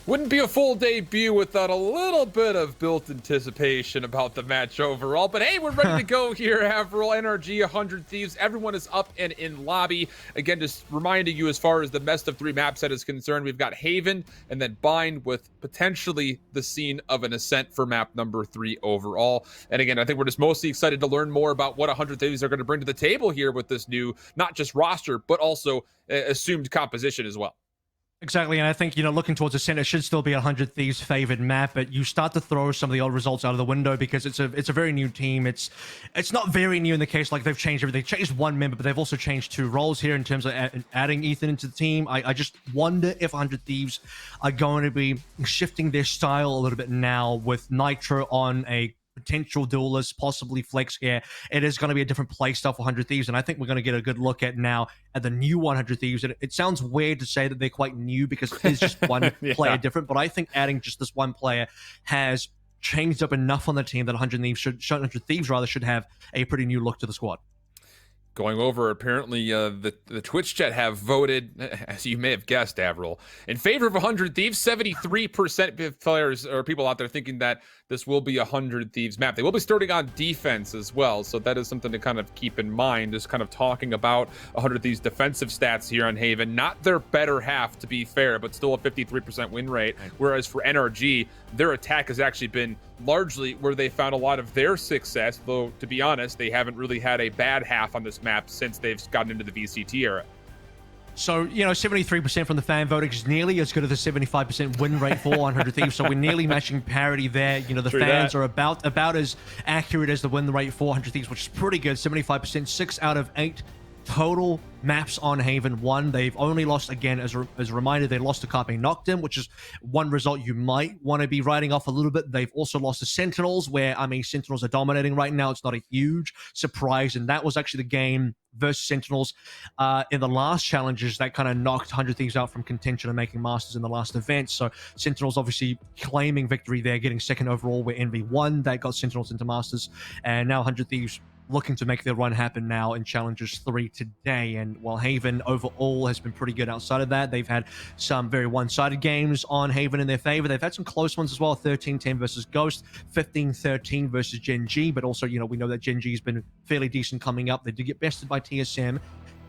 Wouldn't be a full debut without a little bit of built anticipation about the match overall. But hey, we're ready to go here, Avril. NRG, 100 Thieves. Everyone is up and in lobby. Again, just reminding you as far as the best of 3 map set is concerned, we've got Haven and then Bind with potentially the scene of an ascent for map number 3 overall. And again, I think we're just mostly excited to learn more about what 100 Thieves are going to bring to the table here with this new, not just roster, but also assumed composition as well. Exactly, and I think, looking towards the center should still be a 100 Thieves favored map, but you start to throw some of the old results out of the window because it's a very new team. It's not very new in the case, like they've changed everything. They changed one member, but they've also changed 2 roles here in terms of adding Ethan into the team. I just wonder if 100 Thieves are going to be shifting their style a little bit now with Nitro on a potential duelist, possibly flex here. It is going to be a different play style for 100 Thieves, and I think we're going to get a good look at now at the new 100 Thieves. And it sounds weird to say that they're quite new because it is just one player different, but I think adding just this one player has changed up enough on the team that 100 Thieves should have a pretty new look to the squad. Going over, apparently the Twitch chat have voted, as you may have guessed, Avril, in favor of 100 Thieves. 73% of players or people out there thinking that this will be a 100 Thieves map. They will be starting on defense as well, so that is something to kind of keep in mind, just kind of talking about 100 Thieves defensive stats here on Haven. Not their better half, to be fair, but still a 53% win rate, whereas for NRG, their attack has actually been largely where they found a lot of their success, though, to be honest, they haven't really had a bad half on this map since they've gotten into the VCT era. So, 73% from the fan voting is nearly as good as the 75% win rate for 100 Thieves. So we're nearly matching parity there. The fans are about as accurate as the win rate for 100 Thieves, which is pretty good. 75%, 6 out of 8 total maps on Haven won. They've only lost, again, as a reminder, they lost to Carpe Noctem, which is one result you might want to be writing off a little bit. They've also lost to Sentinels, where, Sentinels are dominating right now. It's not a huge surprise, and that was actually the game versus Sentinels in the last challenges that kind of knocked 100 Thieves out from contention and making Masters in the last event. So Sentinels obviously claiming victory there, getting second overall, where Envy won. That got Sentinels into Masters, and now 100 Thieves looking to make their run happen now in Challengers 3 today. And while Haven overall has been pretty good outside of that, they've had some very one-sided games on Haven in their favor. They've had some close ones as well, 13-10 versus Ghost, 15-13 versus Gen G, but also, we know that Gen G has been fairly decent coming up. They did get bested by TSM,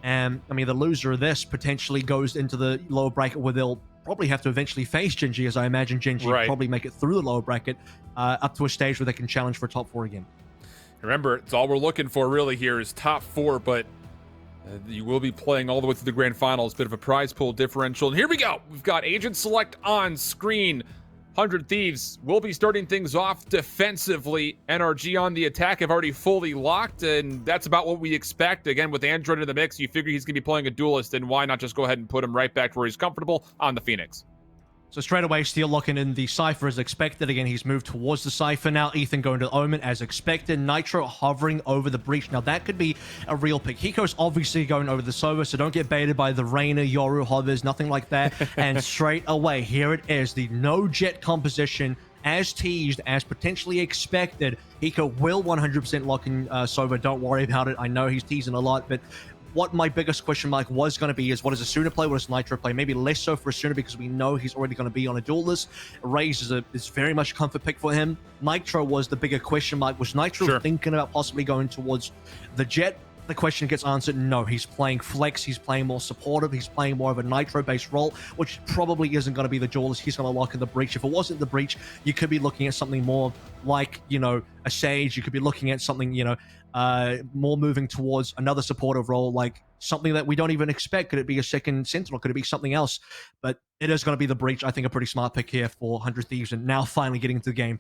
and, the loser of this potentially goes into the lower bracket where they'll probably have to eventually face Gen G, as I imagine Gen G probably make it through the lower bracket up to a stage where they can challenge for top 4 again. Remember, it's all we're looking for really here is top 4, but you will be playing all the way through the grand finals. Bit of a prize pool differential. And here we go. We've got Agent Select on screen. 100 Thieves will be starting things off defensively. NRG on the attack have already fully locked, and that's about what we expect. Again, with Android in the mix, you figure he's going to be playing a duelist, and why not just go ahead and put him right back where he's comfortable on the Phoenix. So straight away, Steel locking in the Cypher as expected. Again, he's moved towards the Cypher now. Ethan going to Omen as expected. Nitro hovering over the Breach. Now, that could be a real pick. Hiko's obviously going over the Sova, so don't get baited by the Reyna, Yoru hovers, nothing like that. And straight away, here it is. The no jet composition as teased, as potentially expected. Hiko will 100% lock in Sova. Don't worry about it. I know he's teasing a lot, but what my biggest question mark was going to be is, what does Asuna play? What does Nitro play? Maybe less so for Asuna because we know he's already going to be on a duel list. Raze is very much a comfort pick for him. Nitro was the bigger question mark. Was Nitro thinking about possibly going towards the Jet? The question gets answered, no. He's playing flex, he's playing more supportive, he's playing more of a Nitro-based role, which probably isn't going to be the duelist. He's going to lock in the Breach. If it wasn't the Breach, you could be looking at something more like, a Sage. You could be looking at something, more moving towards another supportive role, like something that we don't even expect. Could it be a second Sentinel? Could it be something else? But it is going to be the Breach. I think a pretty smart pick here for 100 Thieves, and now finally getting into the game.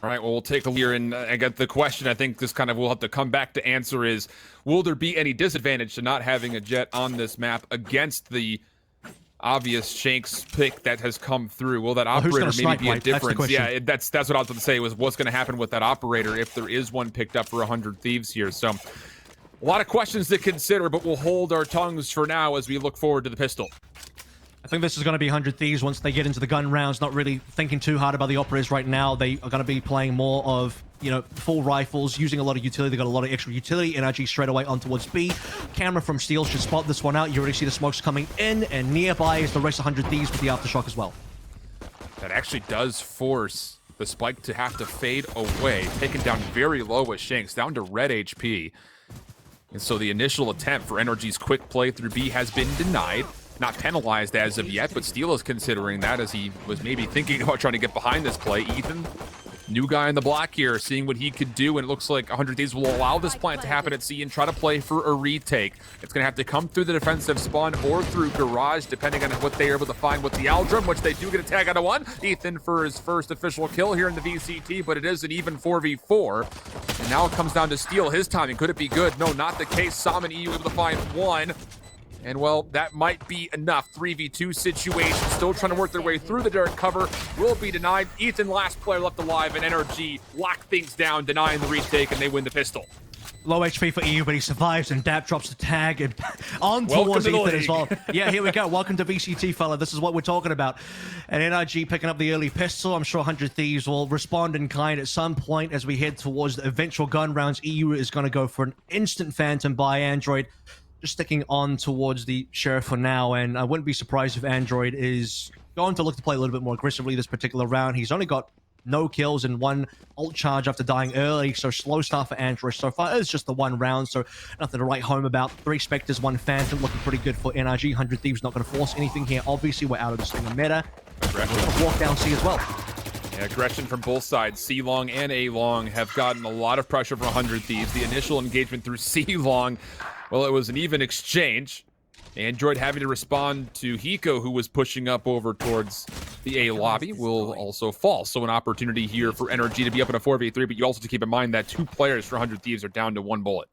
All right, well, we'll take a look here, and I got the question I think this kind of we'll have to come back to answer is, will there be any disadvantage to not having a Jet on this map against the obvious Shanks pick that has come through? Will that operator maybe be a difference? Yeah, that's what I was going to say, was what's going to happen with that operator if there is one picked up for 100 Thieves here. So a lot of questions to consider, but we'll hold our tongues for now as we look forward to the pistol. I think this is going to be 100 Thieves once they get into the gun rounds, not really thinking too hard about the operators right now. They are going to be playing more of you know, full rifles, using a lot of utility. They got a lot of extra utility. NRG straight away on towards B. Camera from Steel should spot this one out. You already see the smokes coming in, and nearby is the rest of 100 Thieves with the aftershock as well. That actually does force the Spike to have to fade away, taken down very low with Shanks, down to red HP. And so the initial attempt for NRG's quick play through B has been denied. Not penalized as of yet, but Steel is considering that as he was maybe thinking about trying to get behind this play. Ethan, new guy on the block here, seeing what he could do, and it looks like 100 Thieves will allow this plant to happen at C and try to play for a retake. It's going to have to come through the defensive spawn or through garage, depending on what they're able to find with the Aldrum, which they do get a tag out of one. Ethan for his first official kill here in the VCT, but it is an even 4v4. And now it comes down to Steel. His timing, could it be good? No, not the case. Sam and EU able to find one. And, well, that might be enough. 3v2 situation, still trying to work their way through the dirt cover, will be denied. Ethan, last player left alive, and NRG lock things down, denying the retake, and they win the pistol. Low HP for EU, but he survives, and Dap drops the tag and on towards Ethan as well. Yeah, here we go. Welcome to VCT, fella. This is what we're talking about. And NRG picking up the early pistol. I'm sure 100 Thieves will respond in kind at some point as we head towards the eventual gun rounds. EU is going to go for an instant Phantom by Android. Just sticking on towards the Sheriff for now, and I wouldn't be surprised if Android is going to look to play a little bit more aggressively this particular round. He's only got no kills and one ult charge after dying early, so slow start for Android so far. It's just the one round, so nothing to write home about. 3 Spectres, 1 Phantom, looking pretty good for NRG. 100 Thieves not going to force anything here. Obviously, we're out of the Stinger meta. We're going to walk down C as well. Yeah, aggression from both sides. C-Long and A-Long have gotten a lot of pressure from 100 Thieves. The initial engagement through C-Long, well, it was an even exchange. Android having to respond to Hiko, who was pushing up over towards the A lobby, will also fall. So an opportunity here for NRG to be up in a 4v3, but you also have to keep in mind that 2 players for 100 Thieves are down to 1 bullet.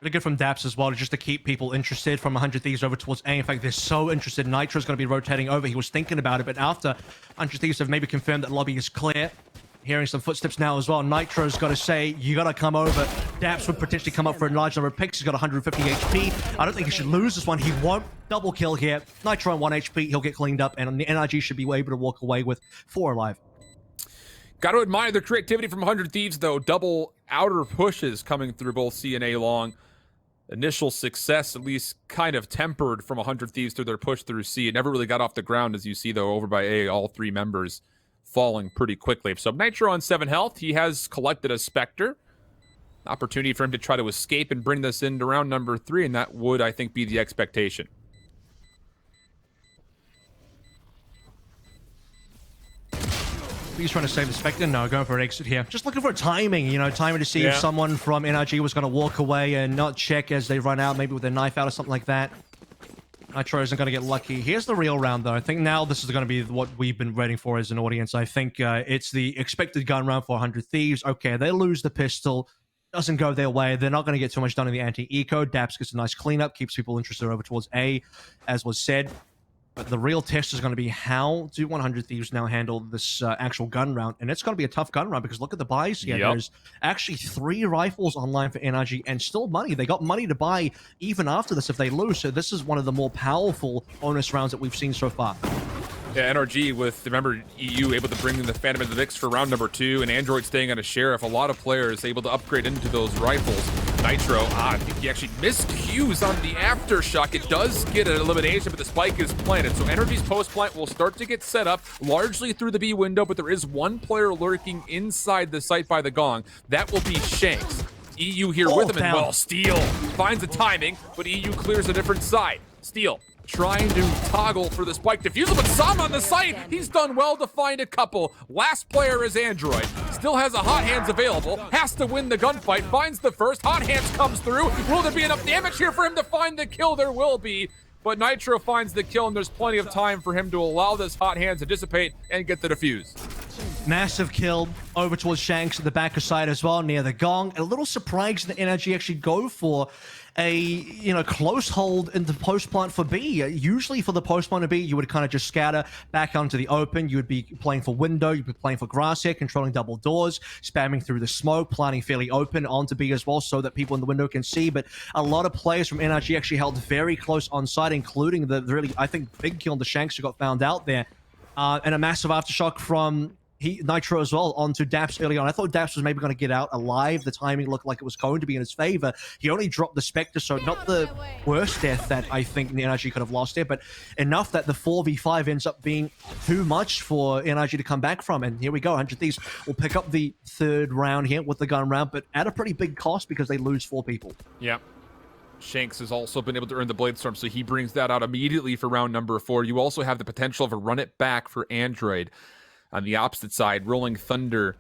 Really good from Daps as well, just to keep people interested from 100 Thieves over towards A. In fact, they're so interested. Nitro's going to be rotating over. He was thinking about it, but after 100 Thieves have maybe confirmed that lobby is clear, hearing some footsteps now as well, Nitro's got to say, you got to come over. Daps would potentially come up for a large number of picks. He's got 150 HP. I don't think he should lose this one. He won't. Double kill here. Nitro on 1 HP. He'll get cleaned up, and the NRG should be able to walk away with 4 alive. Got to admire the creativity from 100 Thieves, though. Double outer pushes coming through both C and A long. Initial success, at least kind of tempered from 100 Thieves through their push through C. It never really got off the ground, as you see, though, over by A, all 3 members falling pretty quickly. So Nitro on 7 health. He has collected a Spectre. Opportunity for him to try to escape and bring this into round number 3, and that would, I think, be the expectation. He's trying to save the Spectre. No, going for an exit here. Just looking for timing, you know, timing to see if someone from NRG was going to walk away and not check as they run out, maybe with a knife out or something like that. Nitro isn't going to get lucky. Here's the real round, though. I think now this is going to be what we've been waiting for as an audience. I think it's the expected gun round for 100 Thieves. Okay, they lose the pistol. Doesn't go their way. They're not going to get too much done in the anti-eco. Daps gets a nice cleanup, keeps people interested over towards A, as was said. But the real test is going to be how do 100 Thieves now handle this actual gun round. And it's going to be a tough gun round because look at the buys here. Yep. There's actually 3 rifles online for NRG and still money. They got money to buy even after this if they lose. So this is one of the more powerful bonus rounds that we've seen so far. Yeah, NRG with, remember, EU able to bring in the Phantom into the mix for round number 2, and Android staying on a Sheriff. A lot of players able to upgrade into those rifles. Nitro, I think he actually missed cues on the aftershock. It does get an elimination, but the spike is planted. So NRG's post-plant will start to get set up, largely through the B window, but there is 1 player lurking inside the site by the gong. That will be Shanks. EU here with him, and well, Steel finds the timing, but EU clears a different side. Steel trying to toggle for the spike defusal, but Sam on the site, he's done well to find a couple. Last player is Android. Still has a Hot Hands available, has to win the gunfight, finds the first. Hot Hands comes through. Will there be enough damage here for him to find the kill? There will be, but Nitro finds the kill, and there's plenty of time for him to allow this Hot Hands to dissipate and get the defuse. Massive kill over towards Shanks at the back side as well, near the gong. A little surprised that NRG actually go for a, you know, close hold in the post plant for B. Usually for the post plant of B, you would kind of just scatter back onto the open. You would be playing for window, you'd be playing for grass here, controlling double doors, spamming through the smoke, planting fairly open onto B as well so that people in the window can see. But a lot of players from NRG actually held very close on site, including the really, I think, big kill on the Shanks who got found out there. And a massive aftershock from Nitro as well onto Daps early on. I thought Daps was maybe going to get out alive. The timing looked like it was going to be in his favor. He only dropped the Spectre, so not the worst death that I think the NRG could have lost there, but enough that the 4v5 ends up being too much for NRG to come back from. And here we go. 100 Thieves will pick up the third round here with the gun round, but at a pretty big cost because they lose 4 people. Yeah. Shanks has also been able to earn the Blade Storm, so he brings that out immediately for round number 4. You also have the potential of a run it back for Android. On the opposite side, Rolling Thunder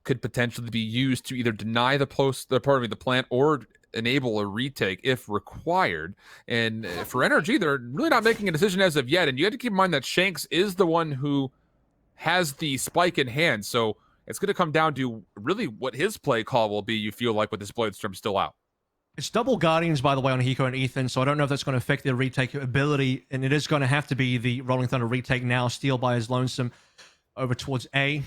could potentially be used to either deny the plant or enable a retake if required. And for NRG, they're really not making a decision as of yet. And you have to keep in mind that Shanks is the one who has the spike in hand. So it's going to come down to really what his play call will be, you feel like, with this Blade Storm still out. It's double Guardians, by the way, on Hiko and Ethan, so I don't know if that's going to affect their retake ability, and it is going to have to be the Rolling Thunder retake now. Steel by his lonesome over towards A.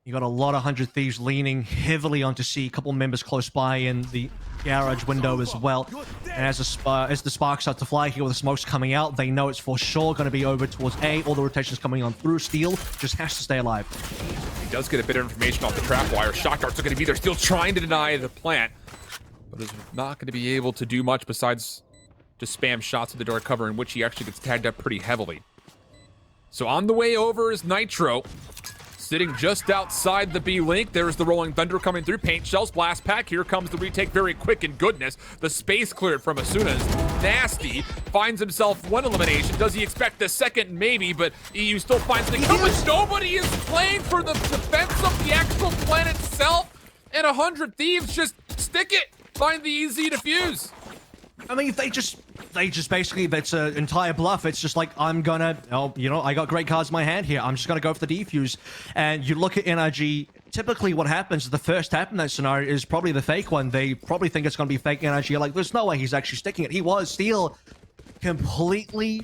You got a lot of 100 Thieves leaning heavily onto C, a couple members close by in the garage window as well. And as the sparks start to fly here with the smokes coming out, they know it's for sure going to be over towards A. All the rotations coming on through. Steel just has to stay alive. He does get a bit of information off the trap wire. Shock darts are going to be there, still trying to deny the plant, but is not going to be able to do much besides just spam shots at the door cover, in which he actually gets tagged up pretty heavily. So on the way over is Nitro, sitting just outside the B link. There's the Rolling Thunder coming through. Paint shells, blast pack. Here comes the retake very quick, and goodness, the space cleared from Asuna is nasty. Finds himself 1 elimination. Does he expect the second? Maybe, but EU still finds the kill, but nobody is playing for the defense of the actual planet itself, and 100 Thieves just stick it. Find the easy defuse. I mean, they just basically, that's an entire bluff. It's just like, I'm gonna, I got great cards in my hand here. I'm just gonna go for the defuse. And you look at NRG, typically what happens is the first tap in that scenario is probably the fake one. They probably think it's gonna be fake NRG. Like, there's no way he's actually sticking it. He was. Steel completely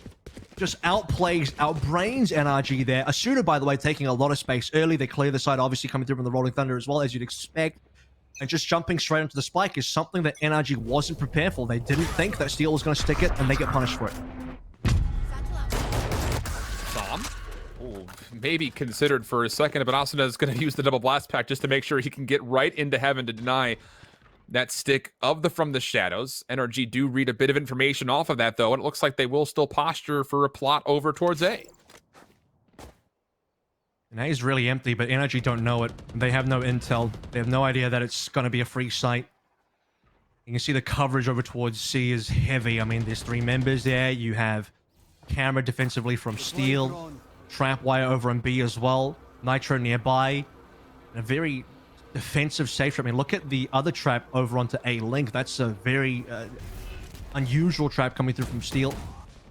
just outbrains NRG there. Asuna, by the way, taking a lot of space early. They clear the side, obviously coming through from the Rolling Thunder as well, as you'd expect. And just jumping straight onto the spike is something that NRG wasn't prepared for. They didn't think that Steel was going to stick it, and they get punished for it. Bomb? Maybe considered for a second, but Asuna is going to use the double blast pack just to make sure he can get right into heaven to deny that stick of the From the Shadows. NRG do read a bit of information off of that, though, and it looks like they will still posture for a plot over towards A. And A is really empty, but NRG don't know it. They have no intel. They have no idea that it's going to be a free site. You can see the coverage over towards C is heavy. I mean, there's 3 members there. You have camera defensively from Steel. Trap wire over on B as well. Nitro nearby. And a very defensive safe trap. I mean, look at the other trap over onto A link. That's a very unusual trap coming through from Steel.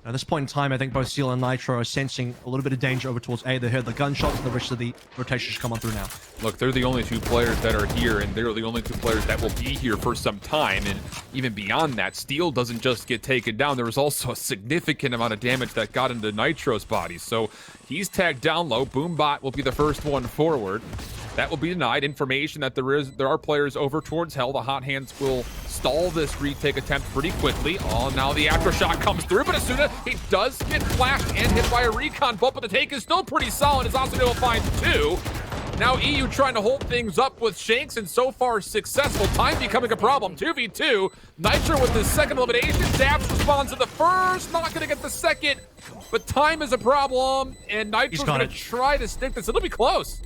At this point in time, I think both Steel and Nitro are sensing a little bit of danger over towards A. They heard the gunshots, and the rest of the rotations come on through now. Look, they're the only 2 players that are here, and they're the only 2 players that will be here for some time. And even beyond that, Steel doesn't just get taken down. There was also a significant amount of damage that got into Nitro's body. So he's tagged down low. Boombot will be the first one forward. That will be denied. Information that there are players over towards Hell. The Hot Hands will stall this retake attempt pretty quickly. Oh, now the aftershock comes through, but Asuna, he does get flashed and hit by a recon bump, but the take is still pretty solid as Asuna will find 2. Now EU trying to hold things up with Shanks, and so far successful. Time becoming a problem. 2v2. Nitro with his second elimination. Daps responds to the first, not going to get the second, but time is a problem, and Nitro's going to try to stick this. It'll be close.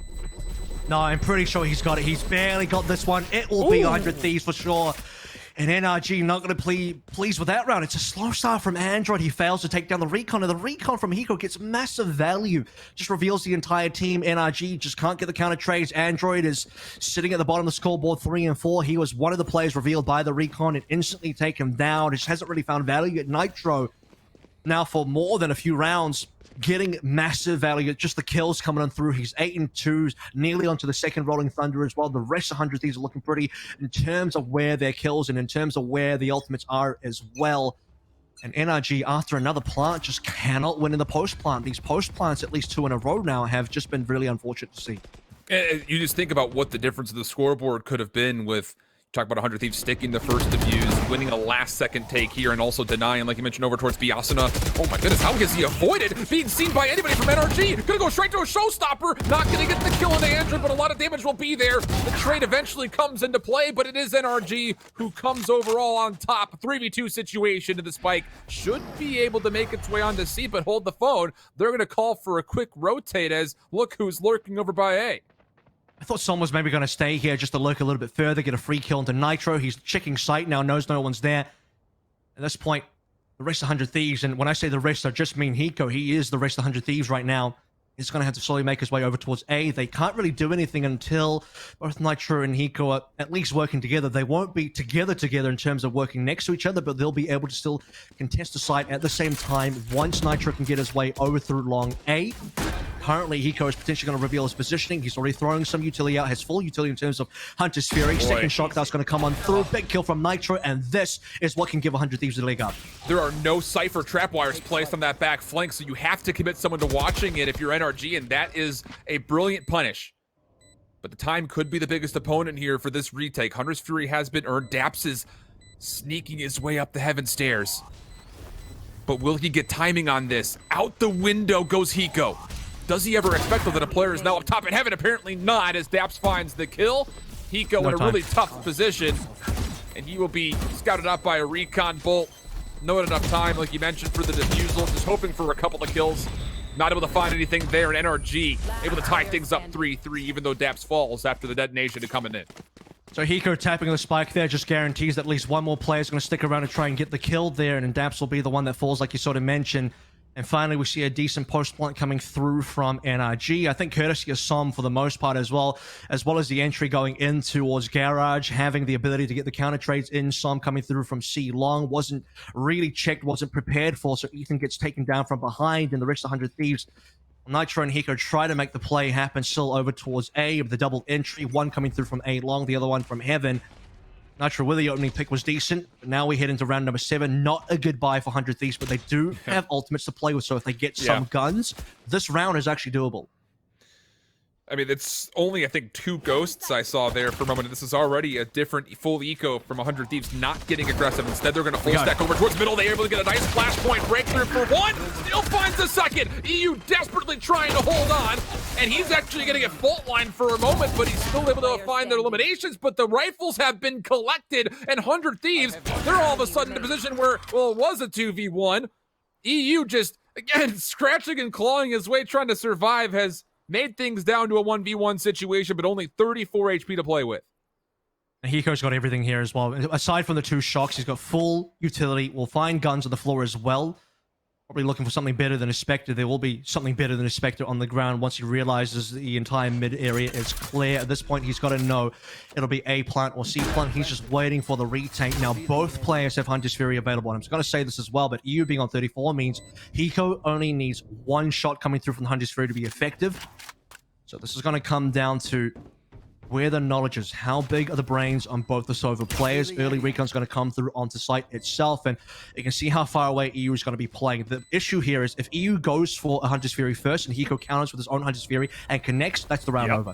No, I'm pretty sure he's got it. He's barely got this one. It will be 100 Thieves for sure. And NRG not going to please with that round. It's a slow start from Android. He fails to take down the recon, and the recon from Hiko gets massive value. Just reveals the entire team. NRG just can't get the counter trades. Android is sitting at the bottom of the scoreboard 3 and 4. He was one of the players revealed by the recon and instantly take him down. Just hasn't really found value at Nitro. Now for more than a few rounds, getting massive value, just the kills coming on through. He's 8 and 2s, nearly onto the second Rolling Thunder as well. The rest of 100 Thieves are looking pretty in terms of where their kills and in terms of where the ultimates are as well. And NRG, after another plant, just cannot win in the post plant. These post plants, at least 2 in a row now, have just been really unfortunate to see. You just think about what the difference of the scoreboard could have been with, talk about 100 Thieves sticking the first defuse, winning a last-second take here and also denying, like you mentioned, over towards Biasana. Oh my goodness, how has he avoided being seen by anybody from NRG? Gonna go straight to a showstopper. Not gonna get the kill on the Andrew, but a lot of damage will be there. The trade eventually comes into play, but it is NRG who comes overall on top. 3v2 situation to the spike. Should be able to make its way onto C, but hold the phone. They're gonna call for a quick rotate as look who's lurking over by A. I thought Son was maybe going to stay here just to lurk a little bit further, get a free kill into Nitro. He's checking sight now, knows no one's there. At this point, the rest of 100 Thieves, and when I say the rest, I just mean Hiko. He is the rest of 100 Thieves right now. He's going to have to slowly make his way over towards A. They can't really do anything until both Nitro and Hiko are at least working together. They won't be together in terms of working next to each other, but they'll be able to still contest the site at the same time once Nitro can get his way over through long A. Currently, Hiko is potentially going to reveal his positioning. He's already throwing some utility out, has full utility in terms of Hunter's Fury. Second shot that's going to come on through. Big kill from Nitro, and this is what can give 100 Thieves the leg up. There are no Cypher trap wires placed on that back flank, so you have to commit someone to watching it if you're NRG, and that is a brilliant punish. But the time could be the biggest opponent here for this retake. Hunter's Fury has been earned. Daps is sneaking his way up the heaven stairs. But will he get timing on this? Out the window goes Hiko. Does he ever expect that a player is now up top in heaven? Apparently not, as Daps finds the kill. Hiko in a really tough position, and he will be scouted out by a recon bolt. Not enough time, like you mentioned, for the defusal. Just hoping for a couple of kills. Not able to find anything there, and NRG able to tie things up 3-3, even though Daps falls after the detonation to coming in. So Hiko tapping the spike there just guarantees that at least one more player is going to stick around and try and get the kill there, and then Daps will be the one that falls, like you sort of mentioned. And finally, we see a decent post-plant coming through from NRG. I think courtesy of Som for the most part as well as the entry going in towards Garage, having the ability to get the counter trades in. Som coming through from C long, wasn't really checked, wasn't prepared for, so Ethan gets taken down from behind, and the rest of 100 Thieves, Nitro and Hiko try to make the play happen, still over towards A, with the double entry, one coming through from A long, the other one from Heaven. Nitro with the opening pick was decent, but now we head into round number 7. Not a good buy for 100 Thieves, but they do have ultimates to play with, so if they get some guns, this round is actually doable. I mean, it's only, I think, 2 ghosts I saw there for a moment. This is already a different full eco from 100 Thieves not getting aggressive. Instead, they're going to full stack over towards middle. They're able to get a nice flashpoint breakthrough for one. Still finds the second. EU desperately trying to hold on. And he's actually getting a fault line for a moment, but he's still able to find their eliminations. But the rifles have been collected, and 100 Thieves, they're all of a sudden in a position where, well, it was a 2v1. EU just, again, scratching and clawing his way, trying to survive, has made things down to a 1v1 situation, but only 34 HP to play with. Hiko's got everything here as well. Aside from the 2 shocks, he's got full utility. We'll find guns on the floor as well. Probably looking for something better than a Spectre. There will be something better than a Spectre on the ground once he realizes the entire mid area is clear. At this point, he's got to know it'll be A plant or C plant. He's just waiting for the retake. Now, both players have Hunter's Fury available. And I'm just going to say this as well, but EU being on 34 means Hiko only needs 1 shot coming through from the Hunter's Fury to be effective. So this is going to come down to where the knowledge is. How big are the brains on both the Sova players? Early recon's going to come through onto site itself, and you can see how far away EU is going to be playing. The issue here is if EU goes for a Hunter's Fury first and Hiko counters with his own Hunter's Fury and connects, that's the round over.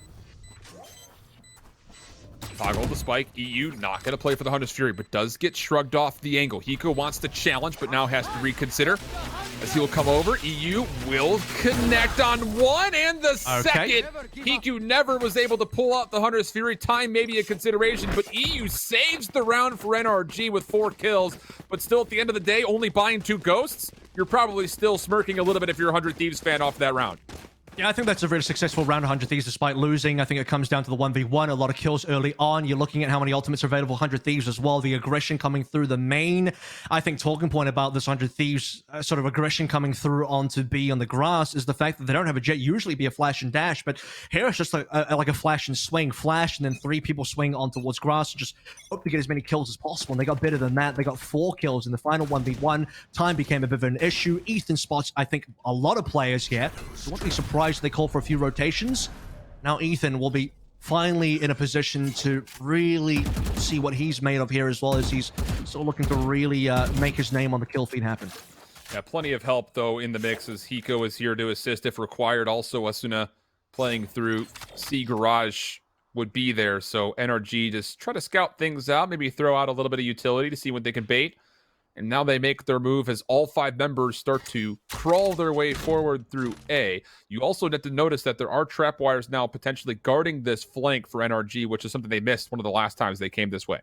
Toggle the spike. EU not going to play for the Hunter's Fury, but does get shrugged off the angle. Hiko wants to challenge, but now has to reconsider. As he will come over, EU will connect on one and the second. Hiko never was able to pull out the Hunter's Fury. Time may be a consideration, but EU saves the round for NRG with 4 kills. But still, at the end of the day, only buying 2 ghosts, you're probably still smirking a little bit if you're a 100 Thieves fan off that round. Yeah, I think that's a really successful round, 100 Thieves, despite losing. I think it comes down to the 1v1, a lot of kills early on. You're looking at how many ultimates are available, 100 Thieves as well. The aggression coming through the main, I think, talking point about this 100 Thieves sort of aggression coming through onto B on the grass is the fact that they don't have a jet. Usually be a flash and dash, but here it's just like a flash and swing. Flash, and then 3 people swing on towards grass and just hope to get as many kills as possible. And they got better than that. They got 4 kills in the final 1v1. Time became a bit of an issue. Ethan spots, I think, a lot of players here. So won't be surprised if they call for a few rotations. Now Ethan will be finally in a position to really see what he's made of here, as well as he's still looking to really make his name on the kill feed happen. Yeah, plenty of help, though, in the mix, as Hiko is here to assist if required. Also, Asuna playing through C Garage would be there. So NRG just try to scout things out, maybe throw out a little bit of utility to see what they can bait. And now they make their move as all 5 members start to crawl their way forward through A. You also need to notice that there are trap wires now potentially guarding this flank for NRG, which is something they missed one of the last times they came this way.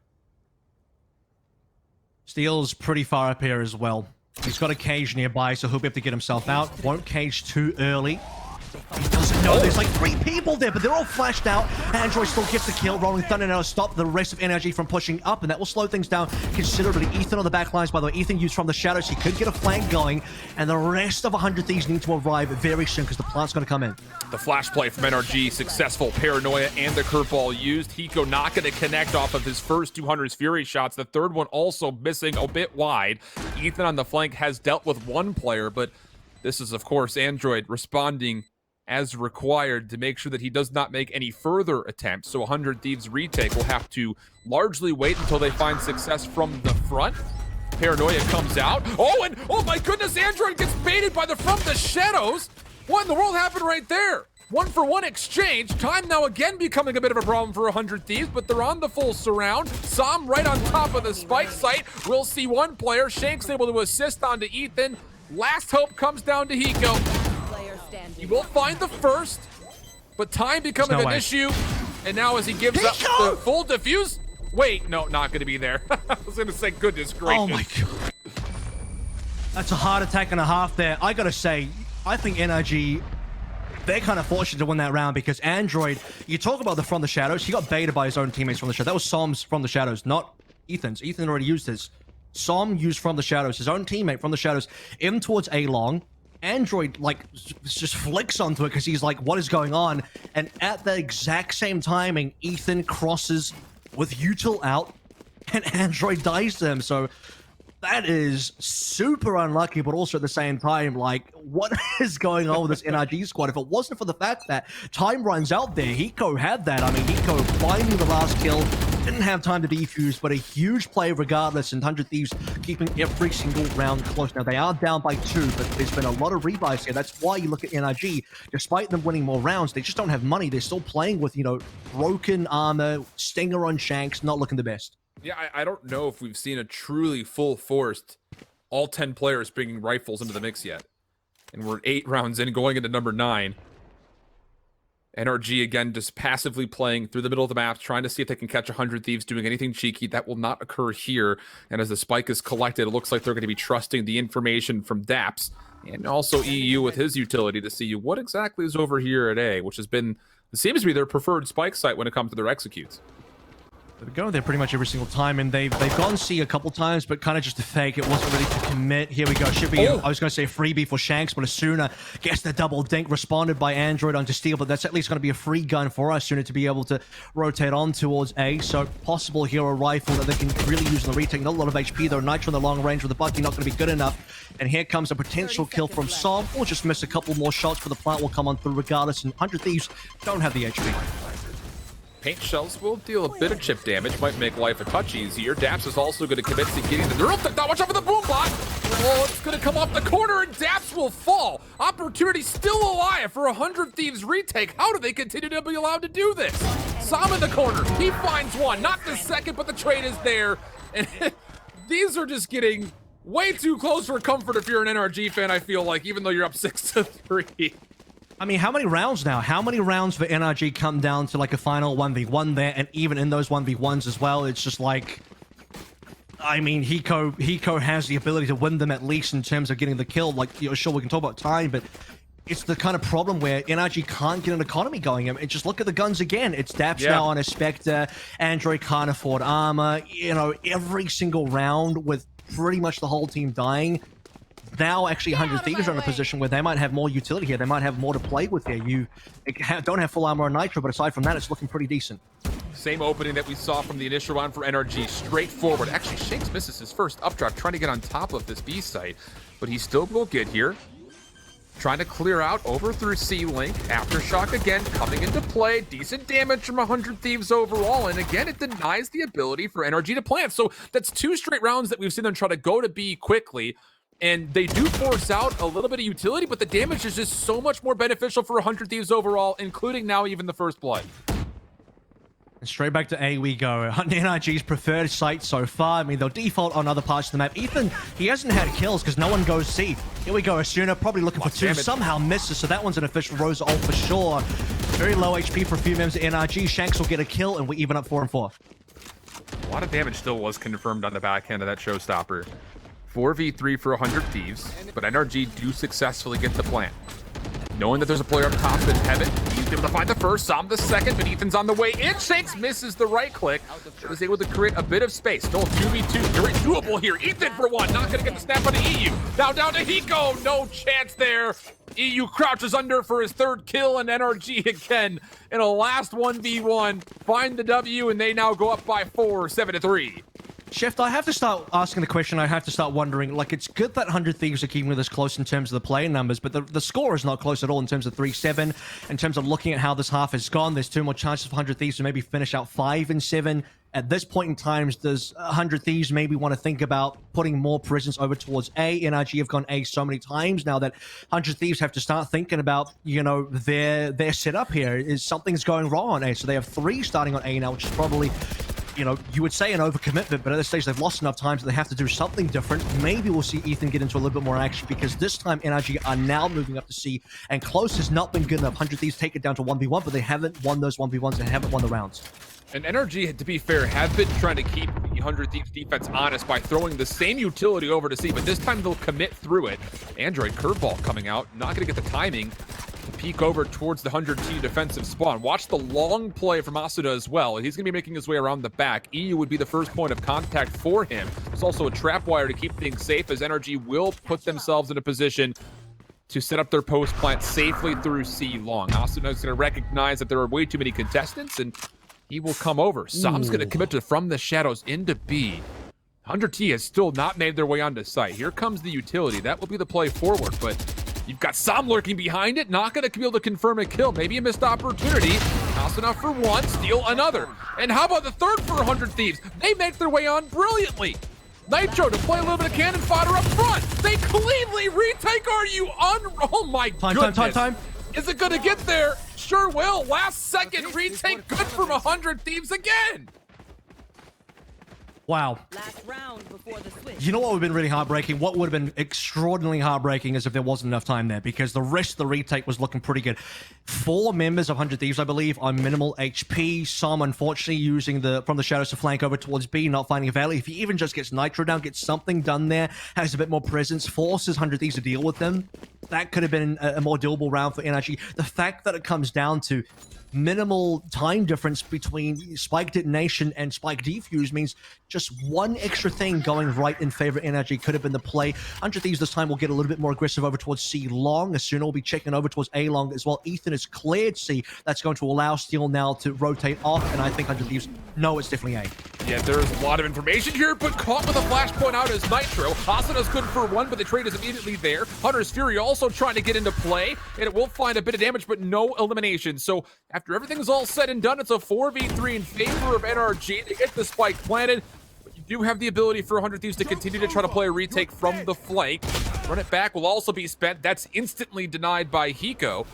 Steel's pretty far up here as well. He's got a cage nearby, so he'll be able to get himself out. Won't cage too early. He doesn't know there's like 3 people there, but they're all flashed out. Android still gets the kill. Rolling Thunder now to stop the rest of NRG from pushing up, and that will slow things down considerably. Ethan on the back lines, by the way. Ethan used from the shadows. He could get a flank going, and the rest of 100 Thieves need to arrive very soon because the plant's going to come in. The flash play from NRG, successful. Paranoia and the curveball used. Hiko not going to connect off of his first 200's Fury shots. The third one also missing a bit wide. Ethan on the flank has dealt with 1 player, but this is, of course, Android responding as required to make sure that he does not make any further attempts. So 100 Thieves retake will have to largely wait until they find success from the front. Paranoia comes out. Oh my goodness, Android gets baited by from the shadows. What in the world happened right there? 1-for-1 exchange. Time now again becoming a bit of a problem for 100 Thieves, but they're on the full surround. Som right on top of the spike site. We'll see 1 player. Shank's able to assist onto Ethan. Last hope comes down to Hiko. He will find the first, but time becoming an issue. And now as he gives up the full defuse. Wait, no, not going to be there. I was going to say, goodness gracious. Oh my god. That's a heart attack and a half there. I got to say, I think NRG, they're kind of fortunate to win that round because Android, you talk about the From the Shadows, he got baited by his own teammates from the Shadows. That was Som's From the Shadows, not Ethan's. Ethan already used his. Som used From the Shadows, his own teammate from the Shadows, in towards A-Long. Android, like, just flicks onto it because he's like, what is going on? And at the exact same timing, Ethan crosses with Util out, and Android dies to him. So that is super unlucky, but also at the same time, like, what is going on with this NRG squad? If it wasn't for the fact that time runs out there, Hiko had that. I mean, Hiko finding the last kill, didn't have time to defuse, but a huge play regardless, and 100 Thieves keeping every single round close. Now, they are down by 2, but there's been a lot of rebuys here. That's why you look at NRG, despite them winning more rounds, they just don't have money. They're still playing with, you know, broken armor, Stinger on Shanks, not looking the best. Yeah, I don't know if we've seen a truly full-forced, all 10 players bringing rifles into the mix yet. And we're 8 rounds in, going into number 9. NRG, again, just passively playing through the middle of the map, trying to see if they can catch 100 Thieves doing anything cheeky. That will not occur here. And as the spike is collected, it looks like they're going to be trusting the information from Daps. And also EU with his utility to see what exactly is over here at A, which has been, it seems to be their preferred spike site when it comes to their executes. They've gone there pretty much every single time, and they've gone C a couple times, but kind of just a fake. It wasn't really to commit. Here we go. Should be, I was going to say freebie for Shanks, but Asuna gets the double dink, responded by Android onto Steel, but that's at least going to be a free gun for Asuna to be able to rotate on towards A. So possible hero rifle that they can really use in the retake. Not a lot of HP though. Nitro in the long range with the Bucky not going to be good enough. And here comes a potential kill from Som. We'll just miss a couple more shots, but the plant will come on through regardless. And 100 Thieves don't have the HP. Paint shells will deal a bit of chip damage, might make life a touch easier. Daps is also going to commit to getting the neural. Watch out for the boom block! Oh, it's going to come off the corner and Daps will fall. Opportunity still alive for 100 Thieves retake. How do they continue to be allowed to do this? Som in the corner. He finds one. Not the second, but the trade is there. And these are just getting way too close for comfort if you're an NRG fan, I feel like, even though you're up 6-3. I mean, how many rounds now? How many rounds for NRG come down to like a final 1v1 there? And even in those 1v1s as well, it's just like, I mean, Hiko has the ability to win them at least in terms of getting the kill. Like, you know, sure, we can talk about time, but it's the kind of problem where NRG can't get an economy going. I mean, just look at the guns again. It's Daps now on a Spectre. Android can't afford armor. You know, every single round with pretty much the whole team dying. Now, actually, 100 Thieves are in a position where they might have more utility here. They might have more to play with here. You don't have full armor on Nitro, but aside from that, it's looking pretty decent. Same opening that we saw from the initial round for NRG. Straightforward. Actually, Shanks misses his first updraft, trying to get on top of this B site, but he still will get here. Trying to clear out over through C-Link. Aftershock again coming into play. Decent damage from 100 Thieves overall. And again, it denies the ability for NRG to plant. So that's 2 straight rounds that we've seen them try to go to B quickly. And they do force out a little bit of utility, but the damage is just so much more beneficial for 100 Thieves overall, including now even the first blood. Straight back to A we go. NRG's preferred site so far. I mean, they'll default on other parts of the map. Ethan, he hasn't had kills because no one goes C. Here we go. Asuna probably looking for two. Somehow misses, so that one's an official Rosa ult for sure. Very low HP for a few members of NRG. Shanks will get a kill, and we're even up 4 and 4. A lot of damage still was confirmed on the backhand of that showstopper. 4v3 for 100 Thieves, but NRG do successfully get the plant. Knowing that there's a player up top in heaven, he's able to find the first, Som the second, but Ethan's on the way in. Shanks misses the right click. Was able to create a bit of space. Still 2v2, very doable here. Ethan for one, not gonna get the snap on the EU. Now down to Hiko, no chance there. EU crouches under for his 3rd kill, and NRG again in a last 1v1. Find the W, and they now go up by 4, 7-3. Chef, I have to start asking the question. I have to start wondering, like, it's good that 100 Thieves are keeping this close in terms of the player numbers, but the score is not close at all in terms of 3-7. In terms of looking at how this half has gone, there's 2 more chances for 100 Thieves to maybe finish out 5-7. At this point in time, does 100 Thieves maybe want to think about putting more presence over towards A? NRG have gone A so many times now that 100 Thieves have to start thinking about, you know, their setup here. Is something's going wrong on A? So they have 3 starting on A now, which is probably, you know, you would say an overcommitment, but at this stage they've lost enough times that they have to do something different. Maybe we'll see Ethan get into a little bit more action, because this time NRG are now moving up to C, and close has not been good enough. 100 Thieves take it down to 1v1, but they haven't won those 1v1s and haven't won the rounds. And NRG, to be fair, have been trying to keep the 100 Thieves defense honest by throwing the same utility over to C, but this time they'll commit through it. Android curveball coming out, not going to get the timing to peek over towards the 100 T defensive spawn. Watch the long play from Asuda as well. He's going to be making his way around the back. EU would be the first point of contact for him. There's also a trap wire to keep things safe, as NRG will put themselves in a position to set up their post plant safely through C long. Asuda is going to recognize that there are way too many contestants, and he will come over. Som's going to commit to from the shadows into B. 100 T has still not made their way onto site. Here comes the utility. That will be the play forward, but you've got Som lurking behind it. Not going to be able to confirm a kill. Maybe a missed opportunity. Not enough for one. Steal another. And how about the 3rd for 100 Thieves? They make their way on brilliantly. Nitro to play a little bit of cannon fodder up front. They cleanly retake. Are you oh my goodness. Time. Is it going to get there? Sure will. Last second retake, good from 100 Thieves again. Wow. Last round before the switch. You know what would have been really heartbreaking? What would have been extraordinarily heartbreaking is if there wasn't enough time there, because the rest of the retake was looking pretty good. 4 members of 100 Thieves, I believe, on minimal HP. Some, unfortunately, using from the shadows to flank over towards B, not finding a valley. If he even just gets Nitro down, gets something done there, has a bit more presence, forces 100 Thieves to deal with them, that could have been a more doable round for NRG. The fact that it comes down to minimal time difference between spike detonation and spike defuse means just one extra thing going right in favor of NRG could have been the play. 100 Thieves this time will get a little bit more aggressive over towards C long. Asuna will be checking over towards A long as well. Ethan has cleared C. That's going to allow Steel now to rotate off, and I think 100 Thieves know it's definitely A. Yeah, there's a lot of information here, but caught with a flashpoint out is Nitro. Asuda's good for one, but the trade is immediately there. Hunter's Fury also trying to get into play, and it will find a bit of damage, but no elimination. So after everything's all said and done, it's a 4v3 in favor of NRG. They get the spike planted, but you do have the ability for 100 Thieves to continue to try to play a retake from the flank. Run it back will also be spent. That's instantly denied by Hiko.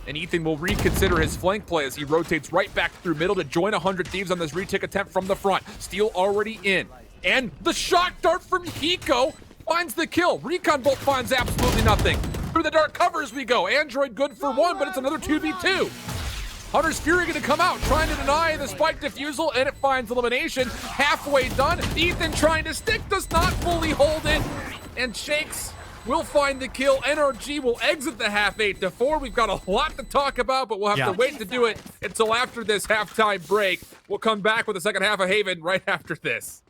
And Ethan will reconsider his flank play as he rotates right back through middle to join 100 Thieves on this retake attempt from the front. Steel already in. And the shock dart from Hiko finds the kill. Recon Bolt finds absolutely nothing. Through the dark covers we go. Android good for one, but it's another 2v2. Hunter's Fury going to come out, trying to deny the spike defusal, and it finds elimination. Halfway done. Ethan trying to stick, does not fully hold it. And Shakes will find the kill. NRG will exit the half 8-4. We've got a lot to talk about, but we'll have to wait to do it until after this halftime break. We'll come back with the second half of Haven right after this.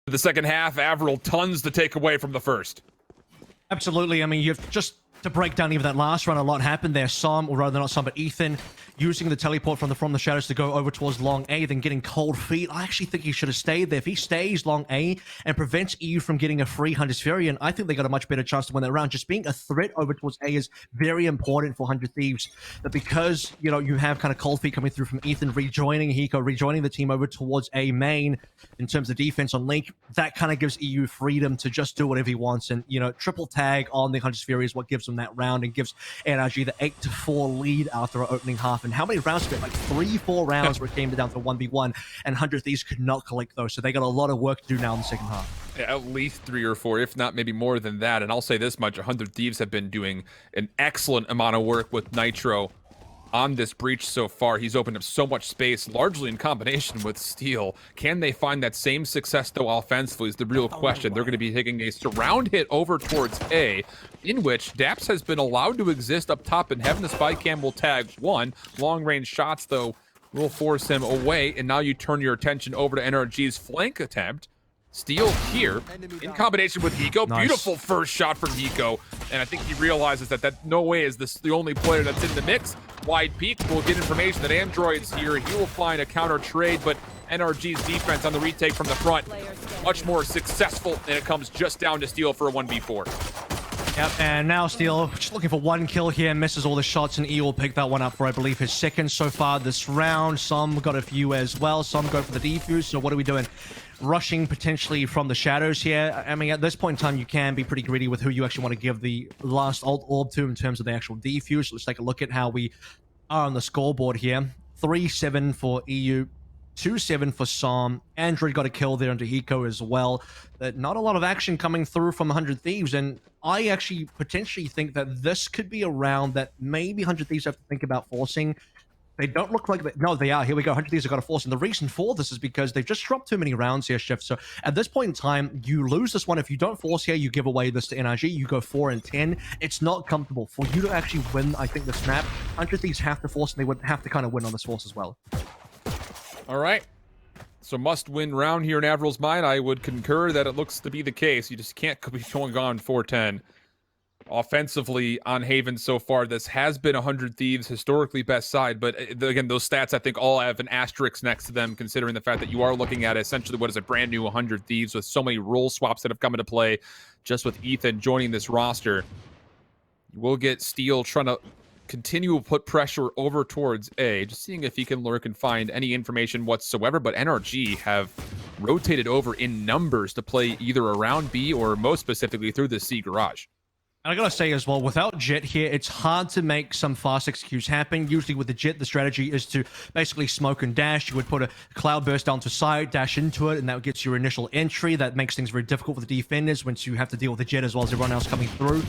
The second half, Avril tons to take away from the first. Absolutely. I mean, you've just to break down even that last run, a lot happened there. Some, or rather not some, but Ethan using the teleport from the shadows to go over towards long A, then getting cold feet. I actually think he should have stayed there. If he stays long A and prevents EU from getting a free Hunter's Fury, and I think they got a much better chance to win that round. Just being a threat over towards A is very important for 100 Thieves. But because, you know, you have kind of cold feet coming through from Ethan, rejoining Hiko, rejoining the team over towards A main in terms of defense on Link, that kind of gives EU freedom to just do whatever he wants. And, you know, triple tag on the Hunter's Fury is what gives them that round and gives NRG the 8-4 lead after our opening half. And how many rounds spent? Like 3-4 rounds where it came down to 1v1, and 100 Thieves could not collect those. So they got a lot of work to do now in the second half. Yeah, at least 3 or 4, if not maybe more than that. And I'll say this much, 100 Thieves have been doing an excellent amount of work with Nitro on this breach so far. He's opened up so much space, largely in combination with Steel. Can they find that same success, though, offensively is the real question. They're going to be taking a surround hit over towards A, in which Daps has been allowed to exist up top in heaven. The spy cam will tag one. Long-range shots, though, will force him away. And now you turn your attention over to NRG's flank attempt. Steel here in combination with Hiko. Nice. Beautiful first shot from Hiko. And I think he realizes that no way is this the only player that's in the mix. Wide peak will get information that Android's here. He will find a counter trade, but NRG's defense on the retake from the front, much more successful, and it comes just down to Steel for a 1v4. Yep, and now Steel just looking for one kill here, misses all the shots, and E will pick that one up for, I believe, his second so far this round. Some got a few as well. Some go for the defuse. So what are we doing? Rushing potentially from the shadows here. I mean, at this point in time, you can be pretty greedy with who you actually want to give the last ult orb to in terms of the actual defuse. Let's take a look at how we are on the scoreboard here. 3-7 for EU, 2-7 for Som. Android got a kill there into Hiko as well. But not a lot of action coming through from 100 Thieves, and I actually potentially think that this could be a round that maybe 100 Thieves have to think about forcing. They don't look like no, they are. Here we go. 100 Thieves have got to force. And the reason for this is because they've just dropped too many rounds here, Shift. So at this point in time, you lose this one. If you don't force here, you give away this to NRG. You go 4-10. It's not comfortable. For you to actually win, I think, this map, 100 Thieves have to force, and they would have to kind of win on this force as well. All right. So must-win round here in Avril's mind. I would concur that it looks to be the case. You just can't be going on 4-10. Offensively on Haven so far, this has been 100 Thieves' historically best side, but again, those stats I think all have an asterisk next to them, considering the fact that you are looking at essentially what is a brand new 100 Thieves with so many role swaps that have come into play just with Ethan joining this roster. You will get Steel trying to continue to put pressure over towards A, just seeing if he can lurk and find any information whatsoever, but NRG have rotated over in numbers to play either around B or most specifically through the C garage. And I gotta say as well, without Jet here, it's hard to make some fast executes happen. Usually with the Jet, the strategy is to basically smoke and dash. You would put a cloud burst down to side, dash into it, and that gets your initial entry. That makes things very difficult for the defenders once you have to deal with the Jet as well as everyone else coming through.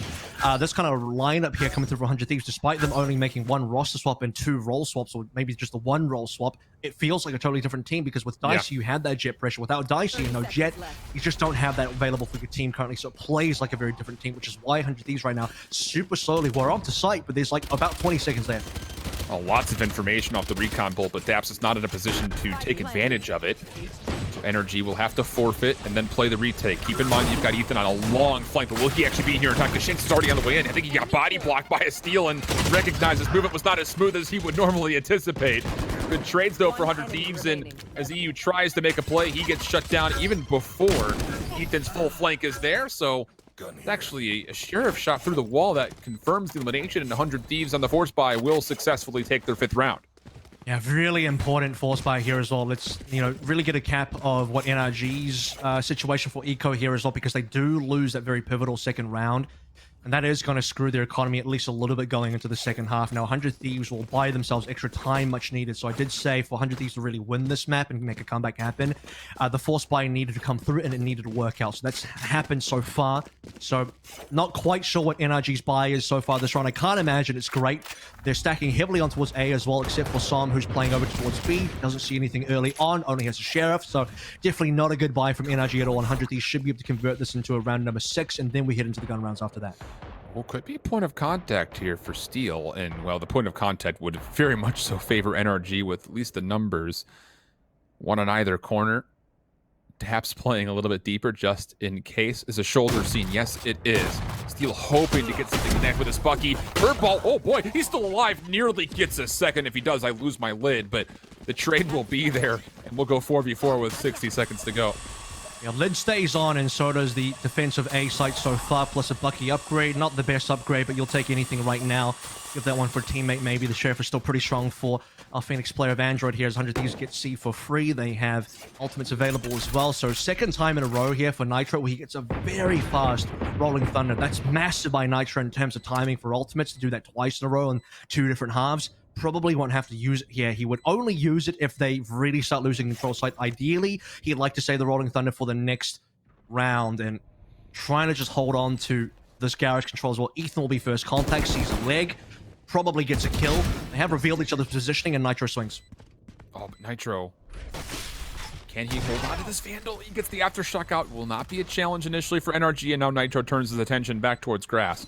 This kind of lineup here coming through for 100 Thieves, despite them only making one roster swap and 2 role swaps, or maybe just the 1 role swap, it feels like a totally different team because with Dicey, you had that Jet pressure. Without Dicey and no Jet, you just don't have that available for your team currently, so it plays like a very different team, which is why 100 Thieves right now super slowly. We're on to site, but there's like about 20 seconds left. Oh, lots of information off the recon bolt, but Daps is not in a position to take advantage of it. So NRG will have to forfeit and then play the retake. Keep in mind, you've got Ethan on a long flank, but will he actually be here in time? Kashin's is already on the way in. I think he got body blocked by a Steel and recognized his movement was not as smooth as he would normally anticipate. Good trades, though, for 100 Thieves, and as EU tries to make a play, he gets shut down even before Ethan's full flank is there, so it's actually a sheriff shot through the wall that confirms the elimination, and 100 Thieves on the force buy will successfully take their 5th round. Yeah, really important force buy here as well. Let's, you know, really get a cap of what NRG's situation for Eco here as well, because they do lose that very pivotal second round. And that is going to screw their economy at least a little bit going into the second half. Now, 100 Thieves will buy themselves extra time much needed. So I did say for 100 Thieves to really win this map and make a comeback happen, the force buy needed to come through and it needed to work out. So that's happened so far. So not quite sure what NRG's buy is so far this round. I can't imagine it's great. They're stacking heavily on towards A as well, except for Som, who's playing over towards B. Doesn't see anything early on, only has a sheriff. So definitely not a good buy from NRG at all. 100 Thieves should be able to convert this into a round number 6, and then we head into the gun rounds after that. Well, could be a point of contact here for Steel, and, well, the point of contact would very much so favor NRG with at least the numbers. One on either corner. Taps playing a little bit deeper just in case. Is a shoulder scene? Yes, it is. Steel hoping to get something connect with his Bucky. Curveball. Oh boy, he's still alive. Nearly gets a second. If he does, I lose my lid. But the trade will be there, and we'll go 4v4 with 60 seconds to go. Yeah, lid stays on, and so does the defensive A site so far, plus a Bucky upgrade. Not the best upgrade, but you'll take anything right now. Give that one for a teammate, maybe. The Sheriff is still pretty strong for our Phoenix player of Android here, as 100 Thieves get C for free. They have ultimates available as well. So second time in a row here for Nitro, where he gets a very fast Rolling Thunder. That's massive by Nitro in terms of timing for ultimates, to do that twice in a row in 2 different halves. Probably won't have to use it here. He would only use it if they really start losing control site. Ideally, he'd like to save the Rolling Thunder for the next round, and trying to just hold on to this garage control as well. Ethan will be first contact, sees a leg, probably gets a kill. They have revealed each other's positioning, and Nitro swings. Oh, but Nitro. Can he hold on to this Vandal? He gets the Aftershock out. Will not be a challenge initially for NRG, and now Nitro turns his attention back towards grass.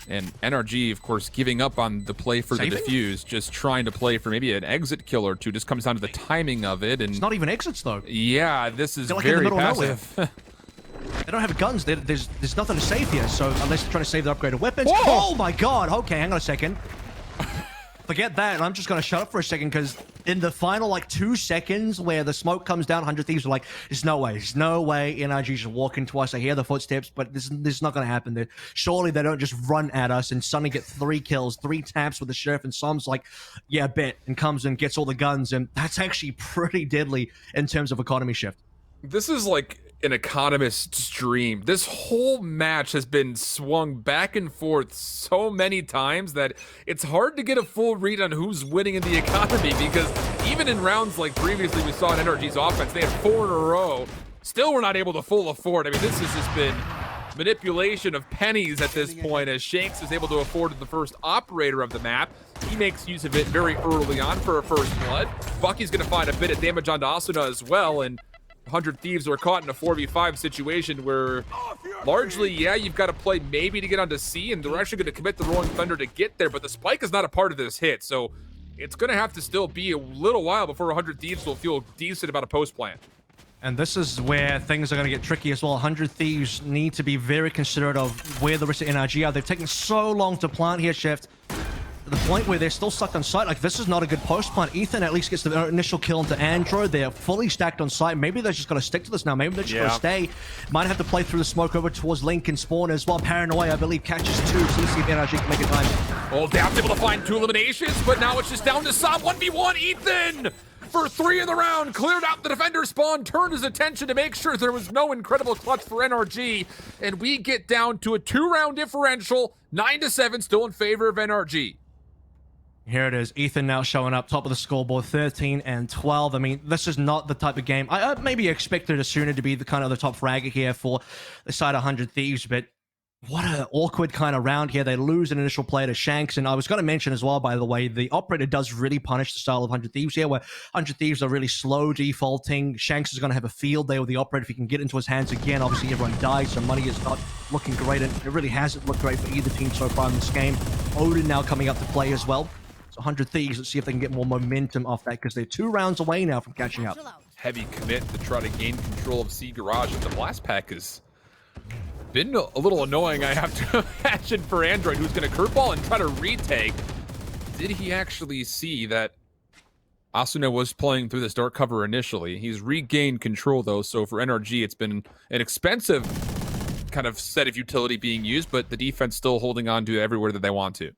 And NRG, of course, giving up on the play for Saving? the defuse, just trying to play for maybe an exit kill or two. Just comes down to the timing of it. And It's not even exits, though. yeah, this is They're like in the very middle of nowhere. passive. They don't have guns. There's nothing to save here, so unless they're trying to save the upgraded weapons. Whoa! Oh my god, okay, hang on a second. Forget that, and I'm just gonna shut up for a second, because in the final, like, 2 seconds where the smoke comes down, 100 Thieves are like, there's no way NRG should walk into us. I hear the footsteps, but this is not gonna happen. Surely they don't just run at us and suddenly get 3 kills, 3 taps with the Sheriff, and Som's like, yeah, bet, and comes and gets all the guns, and that's actually pretty deadly in terms of economy shift. This is like an economist's dream. This whole match has been swung back and forth so many times that it's hard to get a full read on who's winning in the economy, because even in rounds like previously we saw in NRG's offense, they had 4 in a row. Still we're not able to full afford. I mean, this has just been manipulation of pennies at this point, as Shanks is able to afford the first operator of the map. He makes use of it very early on for a first blood. Bucky's going to find a bit of damage onto Asuna as well, and 100 Thieves are caught in a 4v5 situation where largely, yeah, you've got to play maybe to get onto C, and they're actually going to commit the Rolling Thunder to get there, but the spike is not a part of this hit, so it's going to have to still be a little while before 100 Thieves will feel decent about a post plan. And this is where things are going to get tricky as well. 100 Thieves need to be very considerate of where the rest of NRG are. They've taken so long to plant here, Shift, to the point where they're still stuck on site. Like, this is not a good post plant. Ethan at least gets the initial kill into Android. They're fully stacked on site. Maybe they're just going to stick to this now. Maybe they're just going to stay. Might have to play through the smoke over towards Link and Spawn as well. Paranoia, I believe, catches 2. So let's see if NRG can make it time. Oh, Daft's able to find 2 eliminations, but now it's just down to Sob. 1v1, Ethan! For 3 in the round, cleared out the defender spawn, turned his attention to make sure there was no incredible clutch for NRG, and we get down to a 2-round differential, 9-7, still in favor of NRG. Here it is. Ethan now showing up top of the scoreboard, 13 and 12. I mean, this is not the type of game. I maybe expected Asuna to be the kind of the top fragger here for the side of 100 Thieves, but what an awkward kind of round here. They lose an initial play to Shanks, and I was going to mention as well, by the way, the operator does really punish the style of 100 Thieves here, where 100 Thieves are really slow defaulting. Shanks is going to have a field day with the operator if he can get into his hands again. Obviously, everyone dies, so money is not looking great, and it really hasn't looked great for either team so far in this game. Odin now coming up to play as well. So 100 Thieves, let's see if they can get more momentum off that, because they're 2 rounds away now from catching up. Heavy commit to try to gain control of C Garage, and the blast pack has been a little annoying, I have to imagine, for Android, who's going to curveball and try to retake. Did he actually see that Asuna was playing through this dark cover initially? He's regained control, though, so for NRG, it's been an expensive kind of set of utility being used, but the defense still holding on to everywhere that they want to.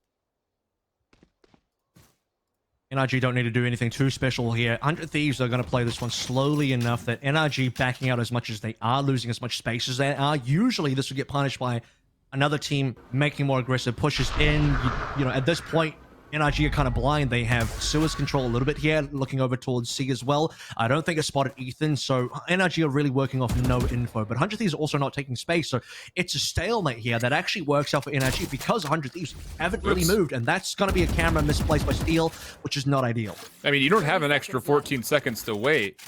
NRG don't need to do anything too special here. 100 Thieves are going to play this one slowly enough that NRG backing out as much as they are, losing as much space as they are. Usually this would get punished by another team making more aggressive pushes in. You know, at this point, NRG are kind of blind. They have Suez control a little bit here, looking over towards C as well. I don't think it spotted Ethan, so NRG are really working off no info. But 100 Thieves are also not taking space, so it's a stalemate here that actually works out for NRG because 100 Thieves haven't really moved, and that's going to be a camera misplaced by Steel, which is not ideal. I mean, you don't have an extra 14 seconds to wait.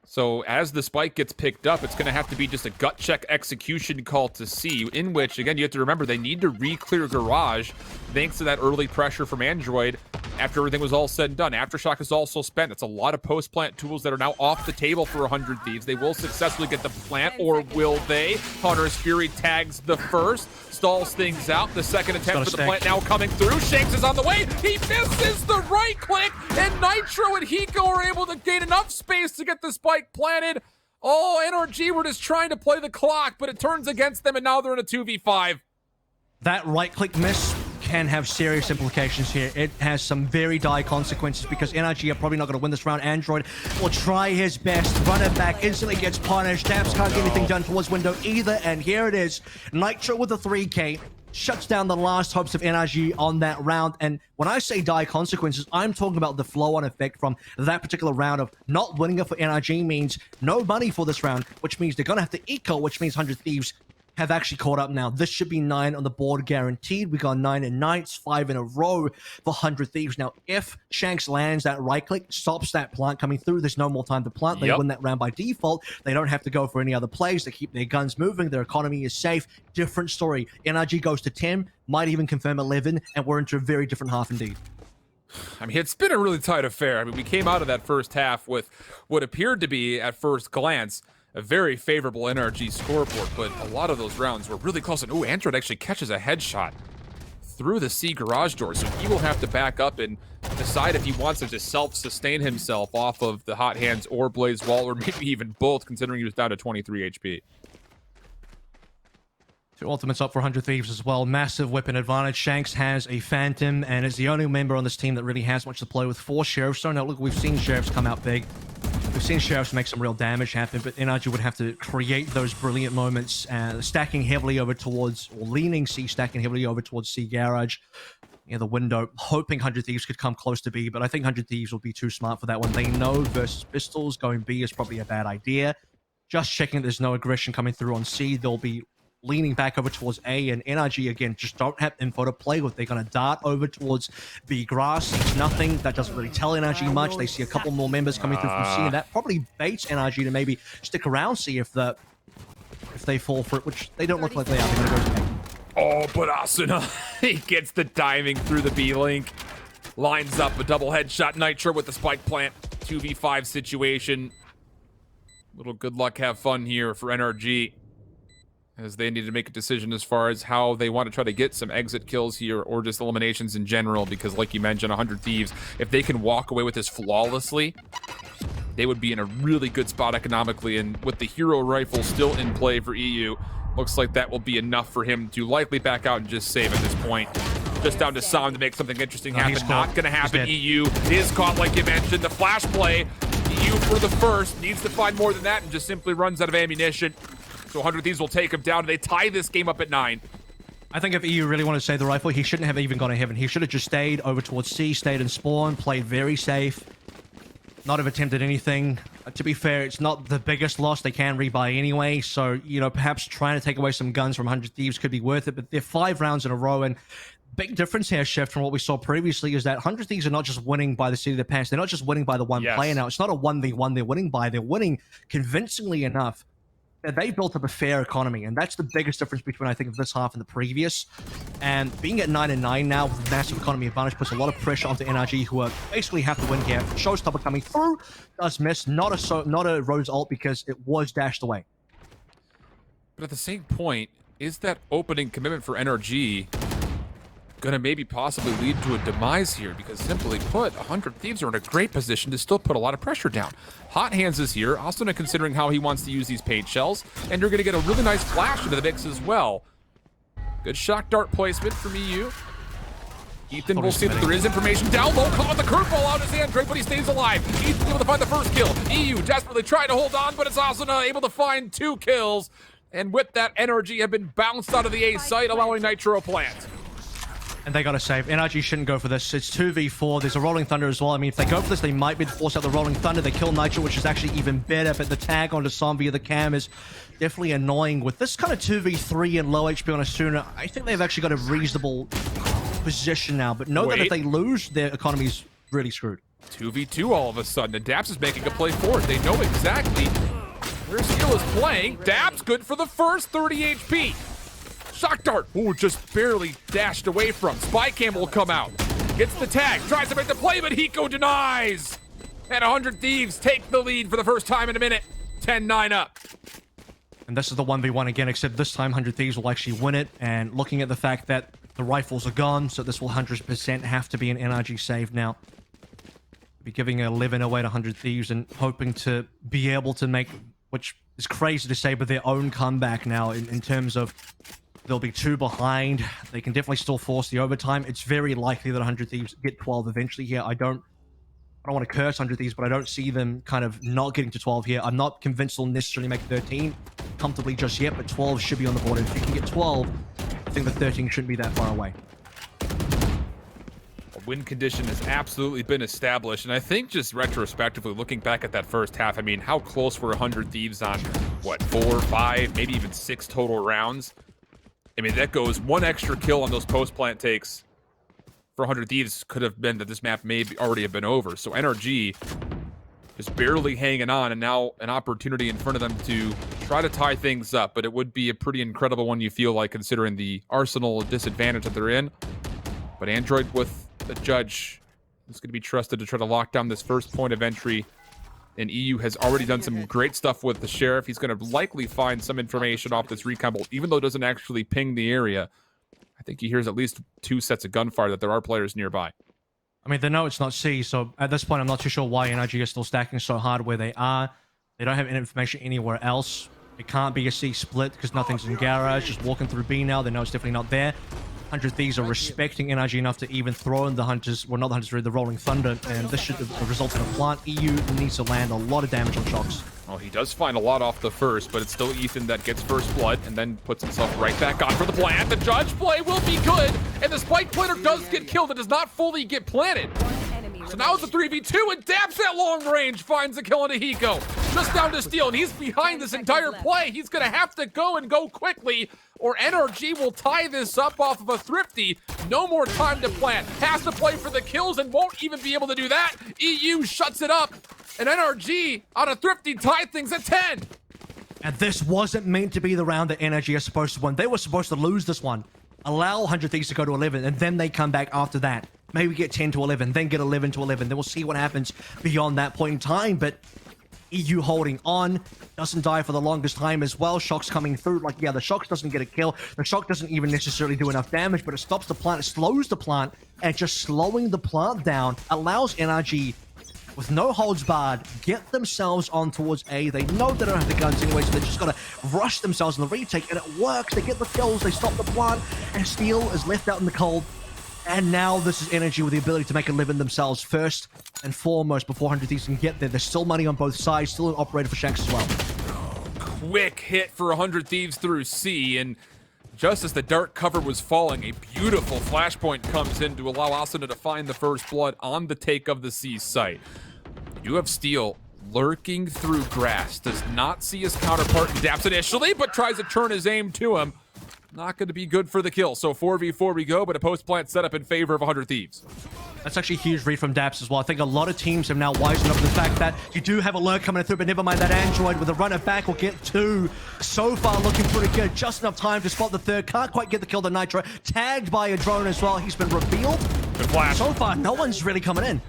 So as the spike gets picked up, it's going to have to be just a gut check execution call to C, in which, again, you have to remember they need to re-clear Garage thanks to that early pressure from Android after everything was all said and done. Aftershock is also spent. That's a lot of post-plant tools that are now off the table for 100 Thieves. They will successfully get the plant, or will they? Hunter's Fury tags the first, stalls things out. The second attempt for the plant now coming through. Shanks is on the way. He misses the right click, and Nitro and Hiko are able to gain enough space to get the spike planted. Oh, NRG were just trying to play the clock, but it turns against them, and now they're in a 2v5. That right-click miss can have serious implications here. It has some very dire consequences because NRG are probably not going to win this round. Android will try his best, run it back, instantly gets punished. Daps can't get anything done towards window either, and here it is. Nitro with a 3K shuts down the last hopes of NRG on that round. And when I say dire consequences, I'm talking about the flow-on effect from that particular round of not winning it for NRG means no money for this round, which means they're going to have to eco, which means 100 Thieves have actually caught up now. This should be 9 on the board guaranteed. We got 9 in Knights, 5 in a row for 100 Thieves. Now, if Shanks lands that right click, stops that plant coming through, there's no more time to plant. They win that round by default. They don't have to go for any other plays. They keep their guns moving. Their economy is safe. Different story. NRG goes to 10, might even confirm 11, and we're into a very different half indeed. I mean, it's been a really tight affair. I mean, we came out of that first half with what appeared to be, at first glance, a very favorable NRG scoreboard, but a lot of those rounds were really close. And ooh, Android actually catches a headshot through the C garage door, so he will have to back up and decide if he wants to just self-sustain himself off of the hot hands or Blaze Wall, or maybe even both, considering he was down to 23 HP. Two ultimates up for 100 Thieves as well. Massive weapon advantage. Shanks has a Phantom and is the only member on this team that really has much to play with. 4 Sheriffs. So now look, we've seen Sheriffs come out big. We've seen Sheriffs make some real damage happen, but NRG would have to create those brilliant moments, stacking heavily over towards, or leaning C, stacking heavily over towards C Garage. Yeah, the window, hoping 100 Thieves could come close to B, but I think 100 Thieves will be too smart for that one. They know versus Pistols, going B is probably a bad idea. Just checking there's no aggression coming through on C. They'll be leaning back over towards A, and NRG, again, just don't have info to play with. They're going to dart over towards B grass. It's nothing. That doesn't really tell NRG much. They see a couple more members coming through from C, and that probably baits NRG to maybe stick around C if they fall for it, which they don't look like they are. They're going to go to A. Oh, but Asuna, he gets the diving through the B-Link. Lines up a double headshot. Nitro with the spike plant. 2v5 situation. Little good luck, have fun here for NRG, as they need to make a decision as far as how they want to try to get some exit kills here, or just eliminations in general, because like you mentioned, 100 Thieves, if they can walk away with this flawlessly, they would be in a really good spot economically, and with the hero rifle still in play for EU, looks like that will be enough for him to likely back out and just save at this point. Just down to Sam to make something interesting happen. Not going to happen. EU is caught, like you mentioned. The flash play, EU for the first, needs to find more than that and just simply runs out of ammunition. So 100 Thieves will take him down. They tie this game up at 9. I think if EU really wanted to save the rifle, he shouldn't have even gone to heaven. He should have just stayed over towards C, stayed in spawn, played very safe, not have attempted anything. To be fair, it's not the biggest loss. They can rebuy anyway, so, you know, perhaps trying to take away some guns from 100 Thieves could be worth it, but they're 5 rounds in a row, and big difference here, Shift, from what we saw previously is that 100 Thieves are not just winning by the seat of their pants. They're not just winning by the one player now. It's not a 1v1 they're winning by. They're winning convincingly enough. They built up a fair economy, and that's the biggest difference between, I think, this half and the previous. And being at 9-9 now with massive economy advantage puts a lot of pressure onto NRG, who are basically have to win here. Showstopper coming through, does miss, not a Rose ult because it was dashed away. But at the same point, is that opening commitment for NRG going to maybe possibly lead to a demise here? Because simply put, 100 Thieves are in a great position to still put a lot of pressure down. Hot Hands is here, also not considering how he wants to use these paint shells, and you're going to get a really nice flash into the mix as well. Good shock dart placement from EU. Ethan will see that there is information down low, caught the curveball out of his hand, but he stays alive. Ethan's able to find the first kill. EU desperately trying to hold on, but it's also not able to find 2 kills. And with that, NRG have been bounced out of the A site, allowing Nitro a plant. And they got to save. NRG shouldn't go for this. It's 2v4. There's a Rolling Thunder as well. I mean, if they go for this, they might be able to force out the Rolling Thunder. They kill Nitro, which is actually even better, but the tag onto Sam via the cam is definitely annoying. With this kind of 2v3 and low HP on Asuna, I think they've actually got a reasonable position now, but know that if they lose, their economy's really screwed. 2v2 all of a sudden, and Daps is making a play forward. They know exactly where skill is playing. Daps good for the first, 30 HP. Shock dart, ooh, just barely dashed away from. Spy cam will come out. Gets the tag, tries to make the play, but Hiko denies. And 100 Thieves take the lead for the first time in a minute. 10-9 up. And this is the 1v1 again, except this time 100 Thieves will actually win it. And looking at the fact that the rifles are gone, so this will 100% have to be an NRG save now. Be giving 11 away to 100 Thieves and hoping to be able to make, which is crazy to say, but their own comeback now in terms of they'll be 2 behind. They can definitely still force the overtime. It's very likely that 100 Thieves get 12 eventually here. I don't want to curse 100 Thieves, but I don't see them kind of not getting to 12 here. I'm not convinced they'll necessarily make 13 comfortably just yet, but 12 should be on the board. And if you can get 12, I think the 13 shouldn't be that far away. A win condition has absolutely been established, and I think just retrospectively, looking back at that first half, I mean, how close were 100 Thieves on, what, 4, 5, maybe even 6 total rounds? I mean, that goes 1 extra kill on those post-plant takes for 100 Thieves could have been that this map may already have been over. So NRG just barely hanging on, and now an opportunity in front of them to try to tie things up, but it would be a pretty incredible one, you feel like, considering the arsenal disadvantage that they're in. But Android with the judge is going to be trusted to try to lock down this first point of entry. And EU has already done some great stuff with the Sheriff. He's going to likely find some information off this recon bolt, even though it doesn't actually ping the area. I think he hears at least 2 sets of gunfire that there are players nearby. I mean, they know it's not C, so at this point, I'm not too sure why NRG is still stacking so hard where they are. They don't have any information anywhere else. It can't be a C split because nothing's in garage. Just walking through B now, they know it's definitely not there. 100 Thieves are respecting NRG enough to even throw in the Hunters, well, not the Hunters, the Rolling Thunder, and this should have resulted in a plant. EU needs to land a lot of damage on Shocks. Oh, he does find a lot off the first, but it's still Ethan that gets first blood and then puts himself right back on for the plant. The judge play will be good, and the spike planter does get killed. It does not fully get planted. So now it's a 3v2, and Daps at long range finds the kill into Hiko. Just down to steal, and he's behind this entire play. He's going to have to go and go quickly, or NRG will tie this up off of a Thrifty. No more time to plant. Has to play for the kills and won't even be able to do that. EU shuts it up, and NRG on a Thrifty tied things at 10. And this wasn't meant to be the round that NRG is supposed to win. They were supposed to lose this one. Allow 100 Thieves to go to 11, and then they come back after that. Maybe get 10 to 11, then get 11 to 11. Then we'll see what happens beyond that point in time. But EU holding on, doesn't die for the longest time as well. Shock's coming through. Like, yeah, the Shock doesn't get a kill. The Shock doesn't even necessarily do enough damage, but it stops the plant, it slows the plant, and just slowing the plant down allows NRG, with no holds barred, get themselves on towards A. They know they don't have the guns anyway, so they just gotta rush themselves in the retake, and it works. They get the kills, they stop the plant, and Steel is left out in the cold. And now this is NRG with the ability to make a living themselves first and foremost before 100 Thieves can get there. There's still money on both sides, still an operator for Shanks as well. Quick hit for 100 Thieves through C, and just as the dark cover was falling, a beautiful flashpoint comes in to allow Asuna to find the first blood on the take of the C site. You have Steel lurking through grass, does not see his counterpart in Daps initially, but tries to turn his aim to him. Not going to be good for the kill. So 4v4 we go, but a post-plant setup in favor of 100 Thieves. That's actually a huge read from Daps as well. I think a lot of teams have now wisened up to the fact that you do have a lurk coming through, but never mind that Android with a runner back will get 2. So far looking pretty good. Just enough time to spot the third. Can't quite get the kill to Nitro. Tagged by a drone as well. He's been revealed. Good flash. So far, no one's really coming in.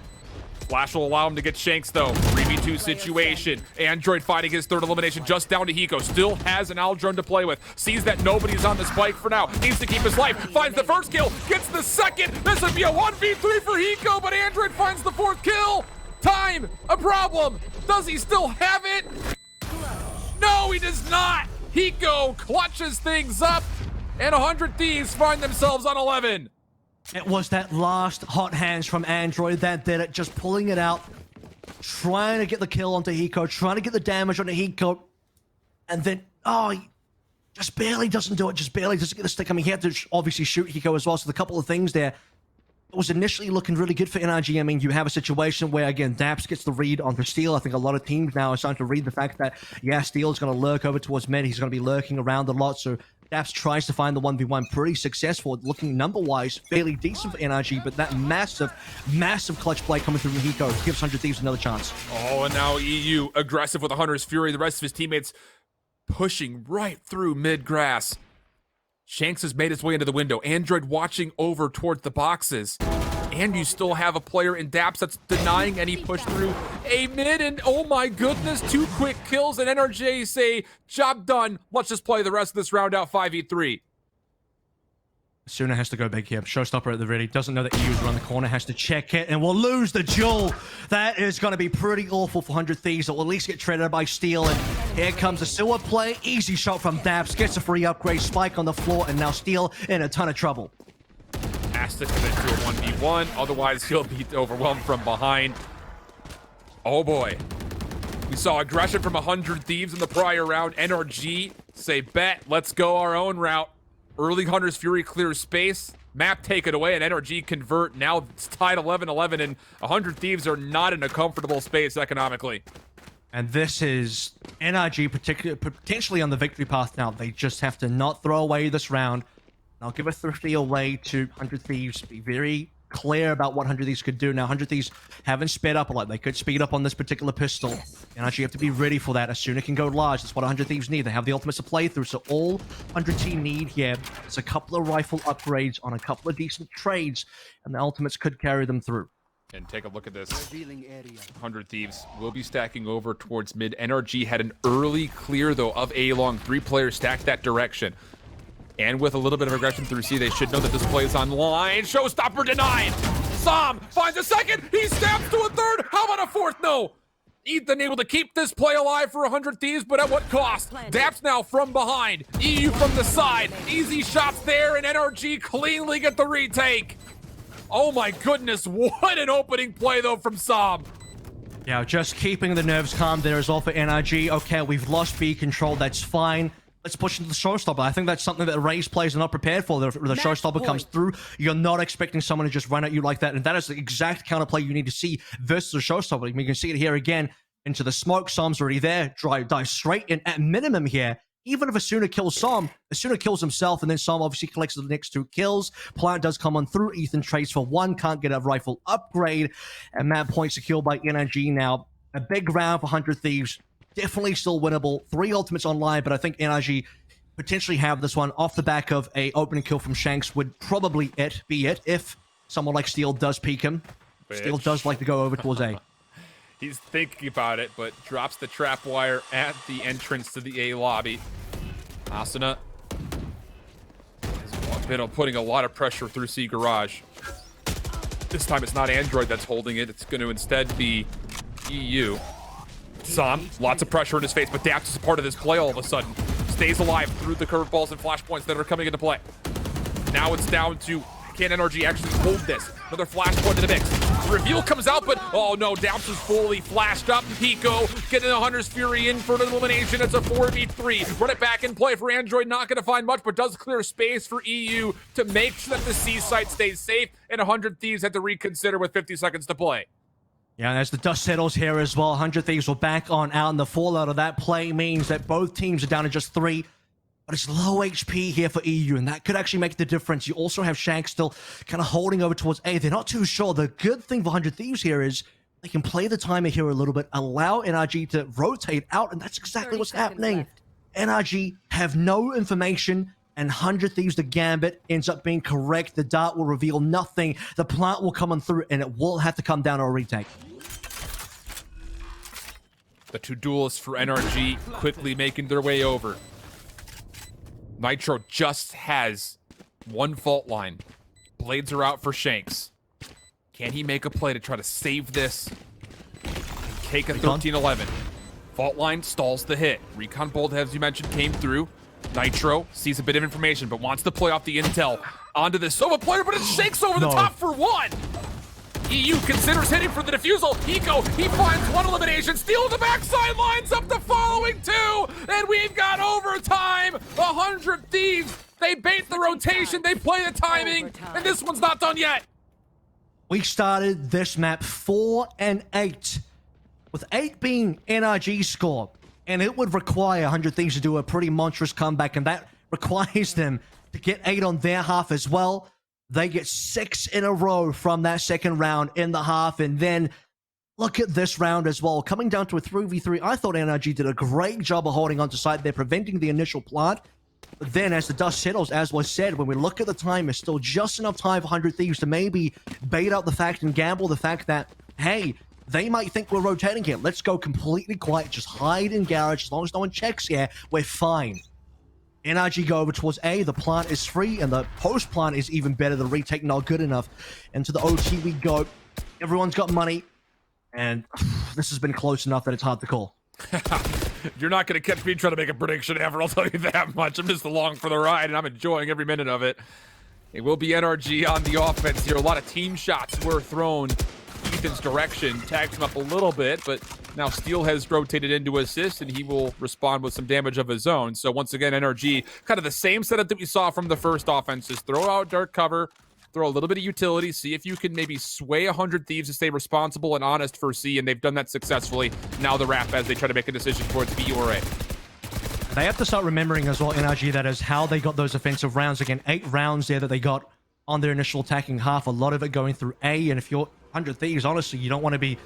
Flash will allow him to get Shanks, though. 3v2 situation. Android fighting his third elimination just down to Hiko. Still has an owl drone to play with. Sees that nobody's on the spike for now. Needs to keep his life. Finds the first kill. Gets the second. This would be a 1v3 for Hiko, but Android finds the 4th kill. Time. A problem. Does he still have it? No, he does not. Hiko clutches things up, and 100 Thieves find themselves on 11. It was that last hot hands from Android that did it, just pulling it out, trying to get the kill onto Hiko, trying to get the damage onto Hiko, and then, oh, he just barely doesn't do it, just barely doesn't get the stick. I mean, he had to obviously shoot Hiko as well, so the couple of things there. It was initially looking really good for NRG. I mean, you have a situation where, again, Daps gets the read onto Steel. I think a lot of teams now are starting to read the fact that, yeah, Steel's going to lurk over towards mid. He's going to be lurking around a lot, so Daps tries to find the 1v1 pretty successful, looking number-wise fairly decent for NRG, but that massive, massive clutch play coming through from Hiko gives 100 Thieves another chance. Oh, and now EU aggressive with a Hunter's Fury. The rest of his teammates pushing right through mid-grass. Shanks has made his way into the window. Android watching over towards the boxes. and you still have a player in Daps that's denying any push through a mid, and oh my goodness, 2 quick kills, and NRG say, job done, let's just play the rest of this round out 5v3. Suna has to go big here. Showstopper at the ready. Doesn't know that EU's around the corner. Has to check it, and we'll lose the duel. That is going to be pretty awful for 100 Thieves. It will at least get traded by Steel, and here comes a Sewer play. Easy shot from Daps. Gets a free upgrade. Spike on the floor, and now Steel in a ton of trouble. Has to commit to a 1v1, otherwise he'll be overwhelmed from behind. Oh boy. We saw aggression from 100 Thieves in the prior round. NRG say, bet, let's go our own route. Early Hunter's Fury clears space. Map take it away, and NRG convert. Now it's tied 11-11, and 100 Thieves are not in a comfortable space economically. And this is NRG potentially on the victory path now. They just have to not throw away this round. I'll give a thrifty away to 100 Thieves. Be very clear about what 100 Thieves could do. Now, 100 Thieves haven't sped up a lot. They could speed up on this particular pistol. And actually, you have to be ready for that. As soon as it can go large, that's what 100 Thieves need. They have the ultimates to play through, so all 100 team need here is a couple of rifle upgrades on a couple of decent trades, and the ultimates could carry them through. And take a look at this. 100 Thieves will be stacking over towards mid. NRG had an early clear, though, of A long. 3 players stacked that direction. And with a little bit of aggression through C, they should know that this play is online. Showstopper denied. Sam finds a second. He stabs to a third. How about a fourth? No. Ethan able to keep this play alive for 100 Thieves, but at what cost? Daps now from behind. EU from the side. Easy shots there, and NRG cleanly get the retake. Oh my goodness, what an opening play, though, from Sam. Yeah, just keeping the nerves calm there as well for NRG. Okay, we've lost B control. That's fine. Let's push into the showstopper. I think that's something that Raze players are not prepared for. The showstopper comes through. You're not expecting someone to just run at you like that. And that is the exact counterplay you need to see versus the showstopper. You can see it here again into the smoke. Sam's already there. Dive straight in at minimum here. Even if Asuna kills Sam, Asuna kills himself, and then Sam obviously collects the next 2 kills. Plant does come on through. Ethan trades for 1. Can't get a rifle upgrade. And map point secured by NRG now. A big round for 100 Thieves. Definitely still winnable. 3 ultimates online, but I think NRG potentially have this one off the back of a opening kill from Shanks would probably be it if someone like Steel does peek him. Steel does like to go over towards A. He's thinking about it, but drops the trap wire at the entrance to the A lobby. Asuna has been putting a lot of pressure through C garage. This time it's not Android that's holding it. It's going to instead be EU. Sam, lots of pressure in his face, but Daps is a part of this play all of a sudden. Stays alive through the curveballs and flashpoints that are coming into play. Now it's down to, can NRG actually hold this? Another flashpoint in the mix. The reveal comes out, but oh no, Daps is fully flashed up. Pico getting the Hunter's Fury in for an elimination. It's a 4v3. Run it back in play for Android. Not going to find much, but does clear space for EU to make sure that the C site stays safe, and 100 Thieves had to reconsider with 50 seconds to play. Yeah, and as the dust settles here as well, 100 Thieves will back on out, and the fallout of that play means that both teams are down to just 3. But it's low HP here for EU, and that could actually make the difference. You also have Shank still kind of holding over towards A. They're not too sure. The good thing for 100 Thieves here is they can play the timer here a little bit, allow NRG to rotate out, and that's exactly what's happening. NRG have no information, and 100 Thieves, the gambit, ends up being correct. The dart will reveal nothing. The plant will come on through, and it will have to come down to a retake. The 2 duelists for NRG quickly making their way over. Nitro just has 1 fault line. Blades are out for Shanks. Can he make a play to try to save this? Take a 13-11. Fault line stalls the hit. Recon Bolt, as you mentioned, came through. Nitro sees a bit of information, but wants to play off the intel onto this Sova player, but it shakes over the top for 1. EU considers hitting for the defusal. Eco, he finds 1 elimination. Steal the backside, lines up the following 2, and we've got overtime. 100 Thieves, they bait the rotation, they play the timing, and this one's not done yet. We started this map 4-8, with 8 being NRG's score, and it would require 100 Thieves to do a pretty monstrous comeback, and that requires them to get 8 on their half as well. They get 6 in a row from that second round in the half, and then look at this round as well. Coming down to a 3v3, I thought NRG did a great job of holding onto site there, preventing the initial plant. But then as the dust settles, as was said, when we look at the time, there's still just enough time for 100 Thieves to maybe bait out the fact and gamble the fact that, hey, they might think we're rotating here. Let's go completely quiet, just hide in garage. As long as no one checks here, we're fine. NRG go over towards A, the plant is free, and the post plant is even better. The retake not good enough. And to the OT we go. Everyone's got money, and this has been close enough that it's hard to call. You're not going to catch me trying to make a prediction ever, I'll tell you that much. I'm just along for the ride, and I'm enjoying every minute of it. It will be NRG on the offense here. A lot of team shots were thrown Ethan's direction. Tags him up a little bit, but now Steel has rotated into assist, and he will respond with some damage of his own. So once again, NRG, kind of the same setup that we saw from the first offense. Just throw out dark cover, throw a little bit of utility, see if you can maybe sway 100 Thieves to stay responsible and honest for C, and they've done that successfully. Now the wrap as they try to make a decision towards B or A. They have to start remembering as well, NRG, that is how they got those offensive rounds. Again, 8 rounds there that they got on their initial attacking half. A lot of it going through A, and if you're 100 Thieves, honestly, you don't want to be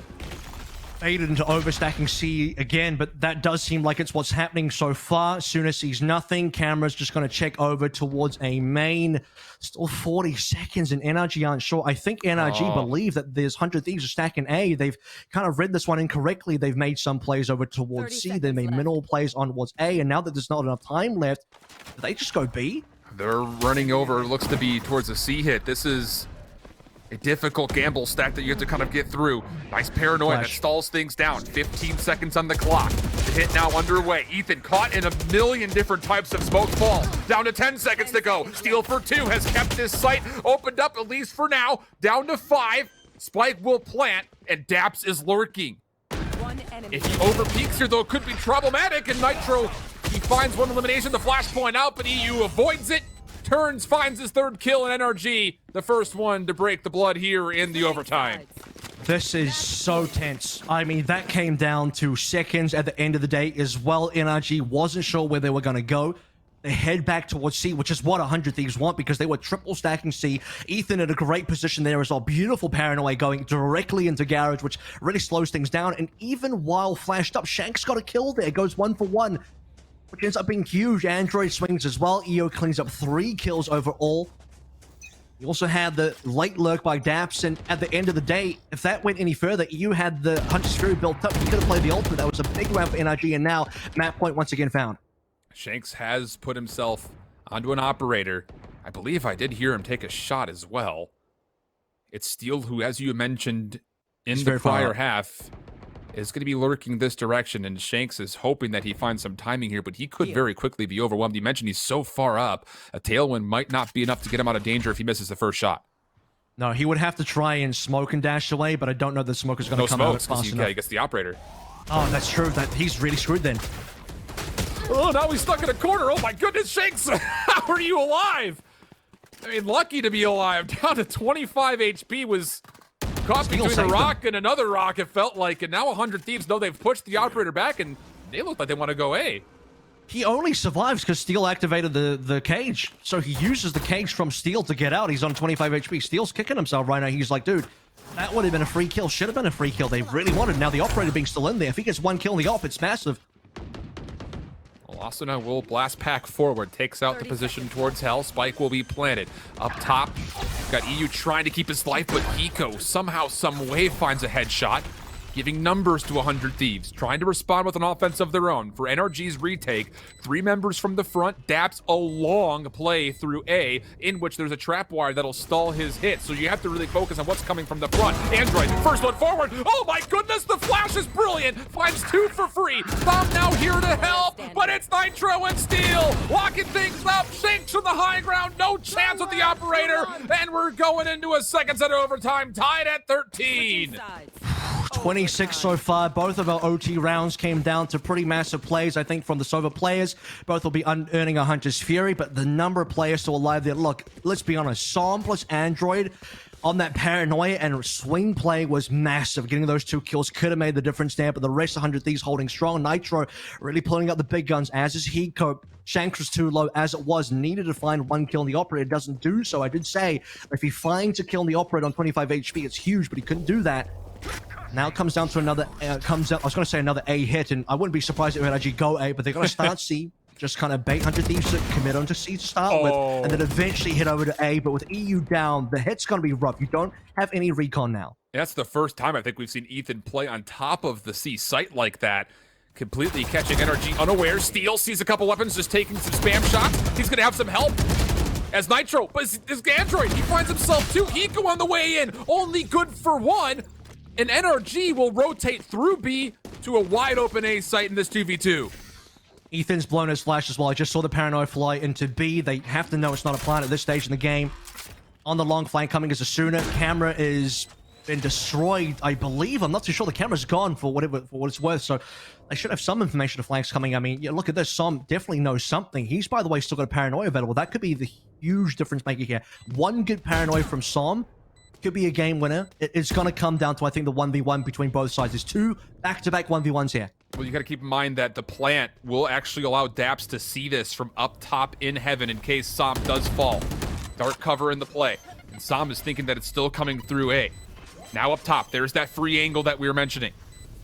baited into overstacking C again, but that does seem like it's what's happening so far. Suna sees nothing. Camera's just going to check over towards a main. Still 40 seconds, and NRG aren't sure. I think NRG believe that there's 100 Thieves are stacking A. They've kind of read this one incorrectly. They've made some plays over towards C. They made minimal plays on towards A, and now that there's not enough time left, do they just go B? They're running over, looks to be towards a C hit. This is a difficult gamble stack that you have to kind of get through. Nice paranoia that stalls things down. 15 seconds on the clock. The hit now underway. Ethan caught in a million different types of smoke fall. Down to 10 seconds to go. Steel for 2 has kept this site opened up, at least for now. Down to 5. Spike will plant, and Daps is lurking. If he overpeaks here, though, it could be problematic, and Nitro, he finds one elimination, the flashpoint out, but EU avoids it. Turns, finds his 3rd kill, and NRG, the first one to break the blood here in the overtime. This is so tense. I mean, that came down to seconds at the end of the day as well. NRG wasn't sure where they were going to go. They head back towards C, which is what 100 Thieves want, because they were triple stacking C. Ethan in a great position there as well. Beautiful paranoia going directly into garage, which really slows things down. And even while flashed up, Shank's got a kill there. Goes 1 for 1. Which ends up being huge. Android swings as well. EO cleans up 3 kills overall. You also had the late lurk by Daps, and at the end of the day, if that went any further, EU had the Hunter's Fury built up. You could have played the ultimate. That was a big round for NRG, and now map point once again found. Shanks has put himself onto an operator. I believe I did hear him take a shot as well. It's Steel who, as you mentioned in the prior half, is going to be lurking this direction, and Shanks is hoping that he finds some timing here, but he could very quickly be overwhelmed. You mentioned he's so far up, a tailwind might not be enough to get him out of danger if he misses the first shot. No, he would have to try and smoke and dash away, but I don't know the smoke is going to come out fast enough. Yeah, he gets the operator. Oh, that's true. That he's really screwed then. Oh, now he's stuck in a corner. Oh my goodness, Shanks, how are you alive? I mean, lucky to be alive. Down to 25 HP was caught between a rock and another rock, it felt like, and now 100 Thieves know they've pushed the operator back, and they look like they want to go A. He only survives because Steel activated the cage, so he uses the cage from Steel to get out. He's on 25 HP. Steel's kicking himself right now. He's like, dude, that would have been a free kill. Should have been a free kill. They really wanted. Now the operator being still in there. If he gets 1 kill in the op, it's massive. Asuna will blast pack forward, takes out the position towards Hell. Spike will be planted. Up top, got EU trying to keep his life, but Hiko somehow, some way finds a headshot, giving numbers to 100 Thieves, trying to respond with an offense of their own. For NRG's retake, 3 members from the front, Daps a long play through A, in which there's a trap wire that'll stall his hit, so you have to really focus on what's coming from the front. Android, first one forward. Oh my goodness, the flash is brilliant. Finds 2 for free. Bomb now here to help, but it's Nitro and Steel locking things up. Shanks on the high ground, no chance with the operator, and we're going into a second set of overtime, tied at 13. 26 so far. Both of our OT rounds came down to pretty massive plays, I think, from the Sova players. Both will be earning a Hunter's Fury, but the number of players still alive there. Look, let's be honest, Psalm plus Android on that paranoia and swing play was massive. Getting those 2 kills could have made the difference there, but the rest of 100 Thieves holding strong. Nitro really pulling up the big guns, as is Hiko. Shanks was too low as it was, needed to find 1 kill in the operator, doesn't do so. I did say, if he finds a kill in the operator on 25 HP, it's huge, but he couldn't do that. Now it comes down to another, I was going to say another A hit, and I wouldn't be surprised if it would actually go A, but they're going to start C. just kind of bait 100 Thieves to commit onto C to start with, and then eventually head over to A. But with EU down, the hit's going to be rough. You don't have any recon now. That's the first time I think we've seen Ethan play on top of the C site like that. Completely catching NRG unaware. Steel sees a couple weapons, just taking some spam shots. He's going to have some help. As Nitro, but this Android, he finds himself 2 Eco on the way in. Only good for 1. And NRG will rotate through B to a wide open A site in this 2v2. Ethan's blown his flash as well. I just saw the Paranoia fly into B. They have to know it's not a plan at this stage in the game. On the long flank coming as a Sooner. Camera is been destroyed, I believe. I'm not too sure. The camera's gone for what it's worth. So they should have some information of flanks coming. I mean, yeah, look at this. Som definitely knows something. He's, by the way, still got a Paranoia available. That could be the huge difference maker here. One good Paranoia from Som could be a game winner. It's going to come down to, I think, the 1v1 between both sides. There's 2 back-to-back 1v1s here. Well, you got to keep in mind that the plant will actually allow Daps to see this from up top in heaven in case Som does fall. Dark cover in the play. And Som is thinking that it's still coming through A. Now up top, there's that free angle that we were mentioning.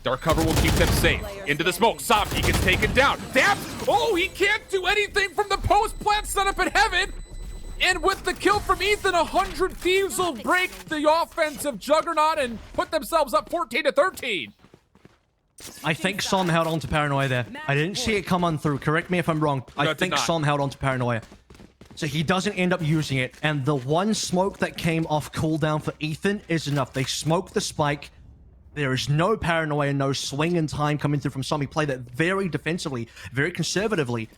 Dark cover will keep them safe. Into the smoke. Som, he gets taken down. Daps! Oh, he can't do anything from the post plant setup in heaven! And with the kill from Ethan, 100 Thieves will break the offensive juggernaut and put themselves up 14-13. I think Som held on to Paranoia there. I didn't see it come on through. Correct me if I'm wrong. I think Som held on to Paranoia. So he doesn't end up using it. And the one smoke that came off cooldown for Ethan is enough. They smoke the spike. There is no Paranoia, no swing in time coming through from Som. He played that very defensively, very conservatively.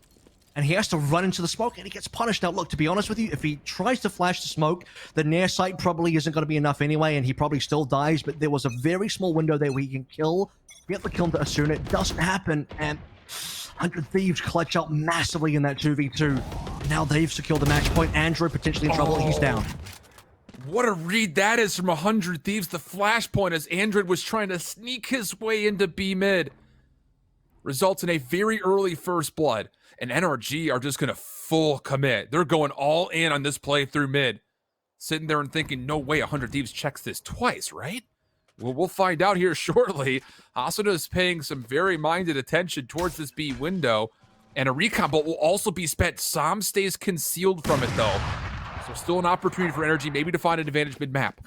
And he has to run into the smoke, and he gets punished. Now, look, to be honest with you, if he tries to flash the smoke, the near sight probably isn't going to be enough anyway, and he probably still dies. But there was a very small window there where he can get the kill to Asuna. It doesn't happen, and 100 Thieves clutch up massively in that 2v2. Now they've secured the match point. Andrew potentially in trouble. He's down. What a read that is from 100 Thieves. The flashpoint as Andred was trying to sneak his way into B mid results in a very early first blood. And NRG are just going to full commit. They're going all in on this play through mid. Sitting there and thinking, no way 100 Thieves checks this twice, right? Well, we'll find out here shortly. Asuna is paying some very minded attention towards this B window. And a recon bolt will also be spent. Som stays concealed from it, though. So still an opportunity for NRG maybe to find an advantage mid-map.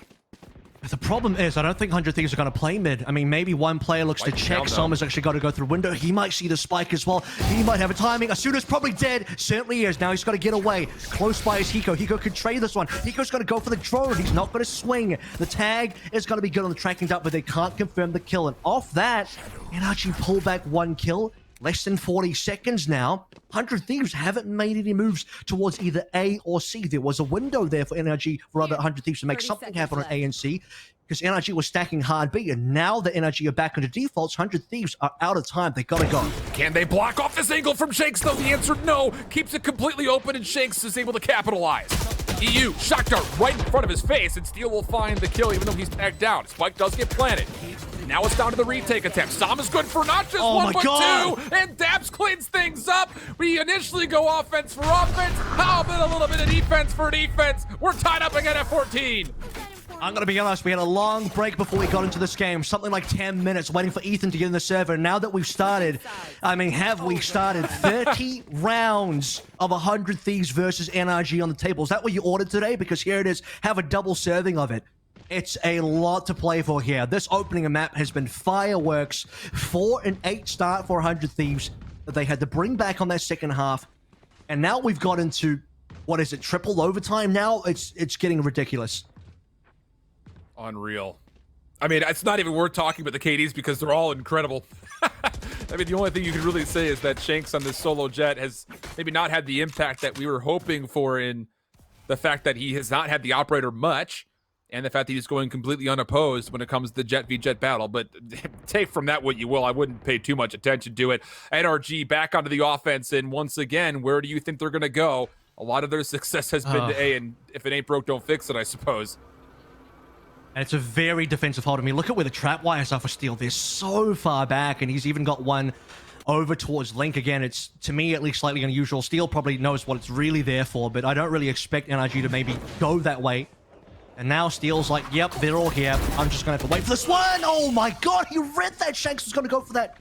The problem is, I don't think 100 Thieves are going to play mid. I mean, maybe one player looks to check. Som has actually got to go through window. He might see the spike as well. He might have a timing. Asuna's probably dead. Certainly is. Now he's got to get away. Close by is Hiko. Hiko could trade this one. Hiko's going to go for the drone. He's not going to swing. The tag is going to be good on the tracking dot, but they can't confirm the kill. And off that, NRG pull back 1 kill. Less than 40 seconds now. 100 Thieves haven't made any moves towards either A or C. There was a window there for NRG, for other 100 Thieves to make something happen on A and C, because NRG was stacking hard B, and now that NRG are back into defaults, 100 Thieves are out of time. They gotta go. Can they block off this angle from Shanks, though? The answer, no. Keeps it completely open, and Shanks is able to capitalize. EU, shock dart right in front of his face, and Steel will find the kill even though he's tagged down. Spike does get planted. Now it's down to the retake attempt. Som is good for not just one, but 2. And Daps cleans things up. We initially go offense for offense. How about a little bit of defense for defense? We're tied up again at 14. I'm going to be honest, we had a long break before we got into this game. Something like 10 minutes waiting for Ethan to get in the server. Now that we've started, I mean, have we started 30 rounds of 100 Thieves versus NRG on the table? Is that what you ordered today? Because here it is. Have a double serving of it. It's a lot to play for here. This opening map has been fireworks. 4-8 start for 100 Thieves that they had to bring back on that second half. And now we've got into, what is it, triple overtime now? It's getting ridiculous. Unreal. I mean, it's not even worth talking about the KDs because they're all incredible. I mean, the only thing you can really say is that Shanks on this solo jet has maybe not had the impact that we were hoping for, in the fact that he has not had the operator much, and the fact that he's going completely unopposed when it comes to the jet v jet battle. But take from that what you will. I wouldn't pay too much attention to it. NRG back onto the offense, and once again, where do you think they're going to go? A lot of their success has been to A, and if it ain't broke, don't fix it, I suppose. And it's a very defensive hold. I mean, look at where the trap wires are for Steel. They're so far back, and he's even got one over towards Link. Again, it's, to me, at least slightly unusual. Steel probably knows what it's really there for, but I don't really expect NRG to maybe go that way. And now Steel's like, yep, they're all here. I'm just going to have to wait for this one. Oh, my God. He read that. Shanks was going to go for that.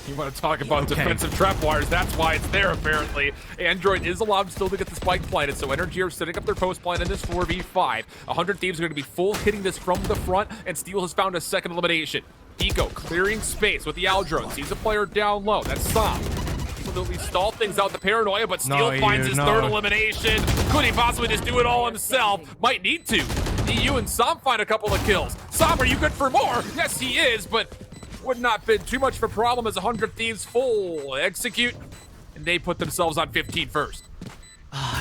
You want to talk about defensive trapwires, that's why it's there, apparently. Android is allowed still to get the spike planted, so NRG are setting up their post plant in this 4v5. 100 Thieves are going to be full hitting this from the front, and Steel has found a second elimination. Eco clearing space with the Owl drone, sees a player down low, that's Som. Absolutely stall things out the paranoia, but Steel finds his third elimination. Could he possibly just do it all himself? Might need to. EU and Som find a couple of kills. Som, are you good for more? Yes, he is, but would not been too much of a problem as 100 Thieves full execute, and they put themselves on 15 first.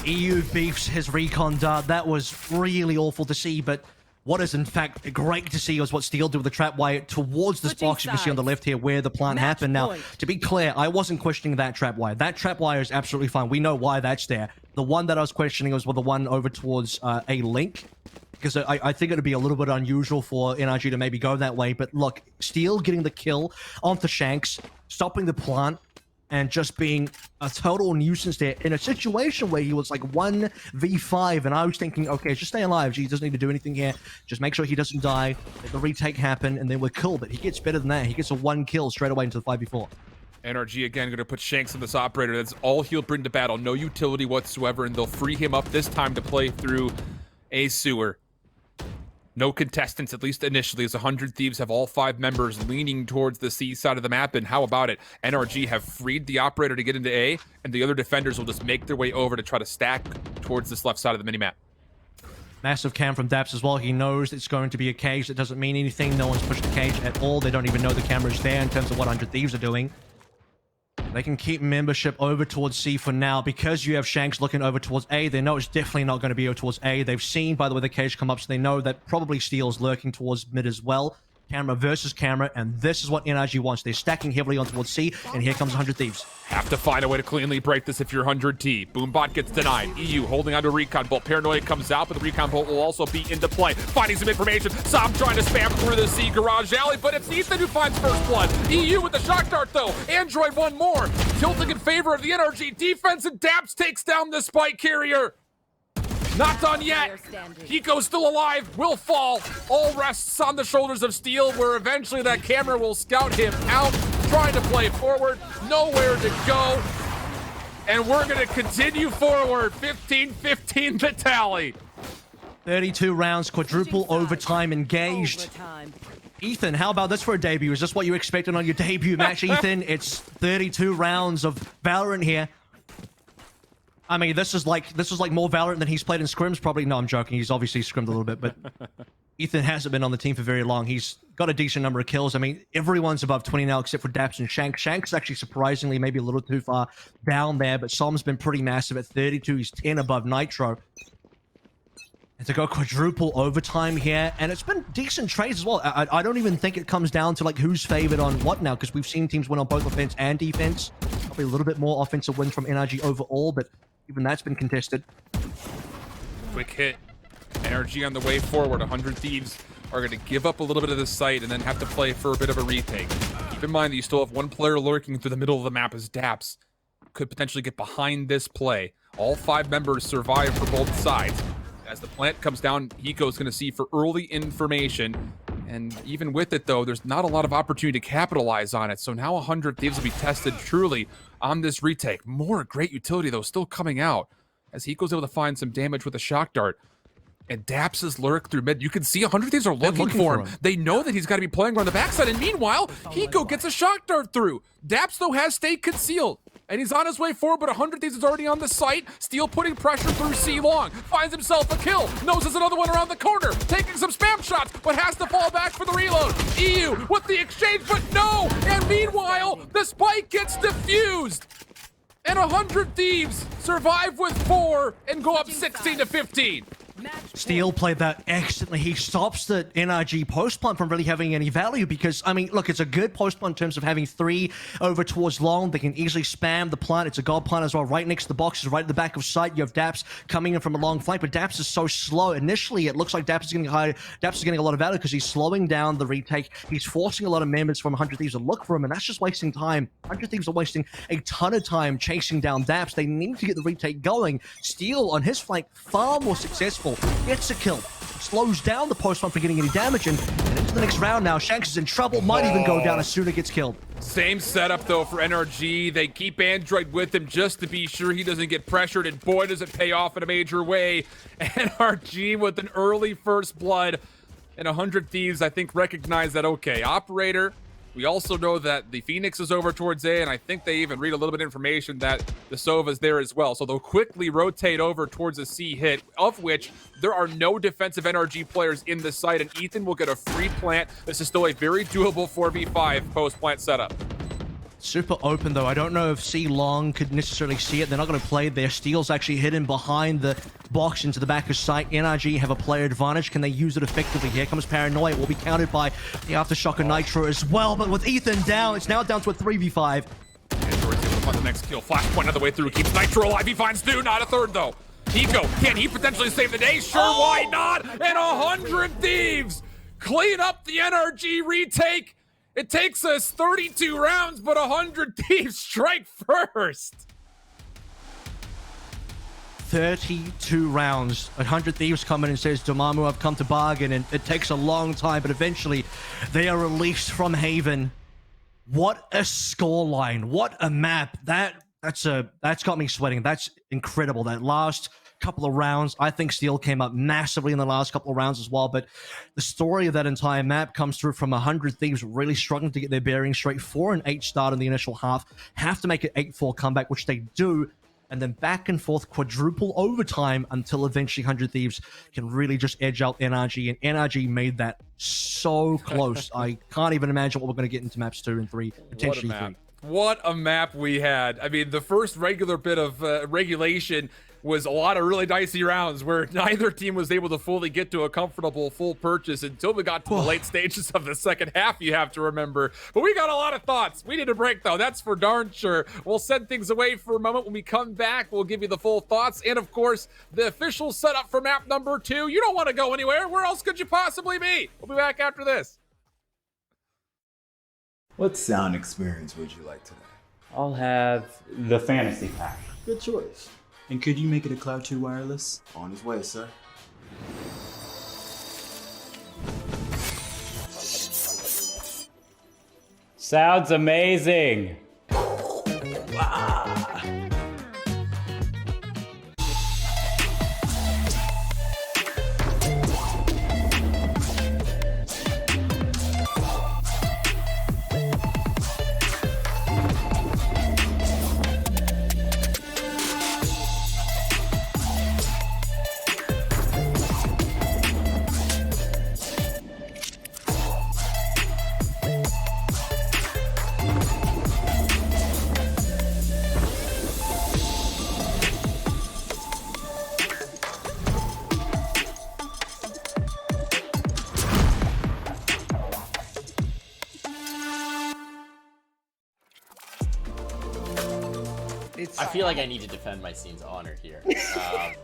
EU beefs his recon dart. That was really awful to see, but what is in fact great to see was what Steel did with the trap wire towards this box you can see on the left here where the plant happened. Now, to be clear, I wasn't questioning that trap wire. That trap wire is absolutely fine. We know why that's there. The one that I was questioning was the one over towards a link. Because I think it would be a little bit unusual for NRG to maybe go that way. But look, Steel getting the kill onto Shanks, stopping the plant, and just being a total nuisance there in a situation where he was like 1v5. And I was thinking, okay, just stay alive. He doesn't need to do anything here. Just make sure he doesn't die. Let the retake happen, and then we're cool. But he gets better than that. He gets a 1 kill straight away into the 5v4. NRG again going to put Shanks on this operator. That's all he'll bring to battle. No utility whatsoever, and they'll free him up this time to play through a sewer. No contestants, at least initially, as 100 Thieves have all 5 members leaning towards the C side of the map. And how about it? NRG have freed the operator to get into A, and the other defenders will just make their way over to try to stack towards this left side of the minimap. Massive cam from Daps as well. He knows it's going to be a cage. That doesn't mean anything. No one's pushed the cage at all. They don't even know the camera's there in terms of what 100 Thieves are doing. They can keep membership over towards C for now. Because you have Shanks looking over towards A, they know it's definitely not going to be over towards A. They've seen, by the way, the cage come up, so they know that probably Steel's lurking towards mid as well. Camera versus camera, and this is what NRG wants. They're stacking heavily on towards C, and here comes 100 Thieves. Have to find a way to cleanly break this if you're 100T. Boombot gets denied. EU holding onto a recon bolt. Paranoia comes out, but the recon bolt will also be into play. Finding some information. Som trying to spam through the C garage alley, but it's Ethan who finds first blood. EU with the shock dart, though. Android one more. Tilting in favor of the NRG defense, and Daps takes down the spike carrier. Not done yet. Hiko's still alive, will fall. All rests on the shoulders of Steel, where eventually that camera will scout him out, trying to play forward, nowhere to go. And we're gonna continue forward, 15-15 the tally. 32 rounds, quadruple overtime engaged. Ethan, how about this for a debut? Is this what you expected on your debut match, Ethan? It's 32 rounds of Valorant here. I mean, this is like more Valorant than he's played in scrims, probably. No, I'm joking. He's obviously scrimmed a little bit, but Ethan hasn't been on the team for very long. He's got a decent number of kills. I mean, everyone's above 20 now except for Daps and Shank. Shank's actually surprisingly maybe a little too far down there, but Som's been pretty massive at 32. He's 10 above Nitro. And to go quadruple overtime here, and it's been decent trades as well. I don't even think it comes down to like who's favored on what now, because we've seen teams win on both offense and defense. Probably a little bit more offensive wins from NRG overall, but even that's been contested. Quick hit. NRG on the way forward. 100 Thieves are going to give up a little bit of the site and then have to play for a bit of a retake. Keep in mind that you still have one player lurking through the middle of the map as Daps could potentially get behind this play. All 5 members survive for both sides. As the plant comes down, Hiko's going to see for early information. And even with it, though, there's not a lot of opportunity to capitalize on it. So now 100 Thieves will be tested truly on this retake. More great utility, though, still coming out. As Hiko's able to find some damage with a shock dart. And Daps is lurk through mid. You can see 100 Thieves are looking for him. They know that he's got to be playing around the backside. And meanwhile, Hiko gets a shock dart through. Daps, though, has stayed concealed. And he's on his way forward, but 100 Thieves is already on the site. Steel putting pressure through C long. Finds himself a kill. Knows there's another one around the corner. Taking some spam shots, but has to fall back for the reload. EU with the exchange, but no! And meanwhile, the spike gets defused. And 100 Thieves survive with 4 and go up 16-15. Steel played that excellently. He stops the NRG post plant from really having any value because, I mean, look, it's a good post plant in terms of having 3 over towards long. They can easily spam the plant. It's a gold plant as well. Right next to the boxes, right at the back of sight. You have Daps coming in from a long flank, but Daps is so slow. Initially, it looks like Daps is getting high. Daps is getting a lot of value because he's slowing down the retake. He's forcing a lot of members from 100 Thieves to look for him, and that's just wasting time. 100 Thieves are wasting a ton of time chasing down Daps. They need to get the retake going. Steel on his flank, far more successful. Gets a kill. slows down the post from getting any damage, and into the next round now. Shanks is in trouble, might even go down as soon as he gets killed. Same setup though for NRG. They keep Android with him just to be sure he doesn't get pressured, and boy does it pay off in a major way. NRG with an early first blood, and 100 Thieves I think recognize that, okay, operator, we also know that the Phoenix is over towards A, and I think they even read a little bit of information that the Sova's there as well. So they'll quickly rotate over towards a C hit, of which there are no defensive NRG players in the site, and Ethan will get a free plant. This is still a very doable 4v5 post-plant setup. Super open though. I don't know if C Long could necessarily see it. They're not going to play there. Steel's actually hidden behind the box into the back of sight. NRG have a player advantage. Can they use it effectively? Here comes Paranoia. It will be countered by the Aftershock and Nitro as well. But with Ethan down, it's now down to a 3v5. Android's able to find the next kill. Flashpoint on the way through. Keeps Nitro alive. He finds two. Not a third though. Hiko, can he potentially save the day? Sure, why not? And 100 Thieves clean up the NRG retake. It takes us 32 rounds, but 100 Thieves strike first. 32 rounds. 100 Thieves come in and says, Dormammu, I've come to bargain, and it takes a long time, but eventually they are released from Haven. What a scoreline. What a map. That's got me sweating. That's incredible. That last couple of rounds, I think Steel came up massively in the last couple of rounds as well, but the story of that entire map comes through from 100 Thieves really struggling to get their bearings straight. 4-8 start in the initial half, have to make an 8-4 comeback, which they do, and then back and forth quadruple overtime until eventually 100 Thieves can really just edge out NRG, and NRG made that so close. I can't even imagine what we're going to get into maps 2 and 3, potentially 3. What a map we had. I mean, the first regular bit of regulation was a lot of really dicey rounds where neither team was able to fully get to a comfortable full purchase until we got to the late stages of the second half, you have to remember. But we got a lot of thoughts. We need a break, though. That's for darn sure. We'll send things away for a moment. When we come back, we'll give you the full thoughts. And, of course, the official setup for map number 2. You don't want to go anywhere. Where else could you possibly be? We'll be back after this. What sound experience would you like today? I'll have the fantasy pack. Good choice. And could you make it a Cloud 2 wireless? On his way, sir. Sounds amazing. I feel like I need to defend my scene's honor here,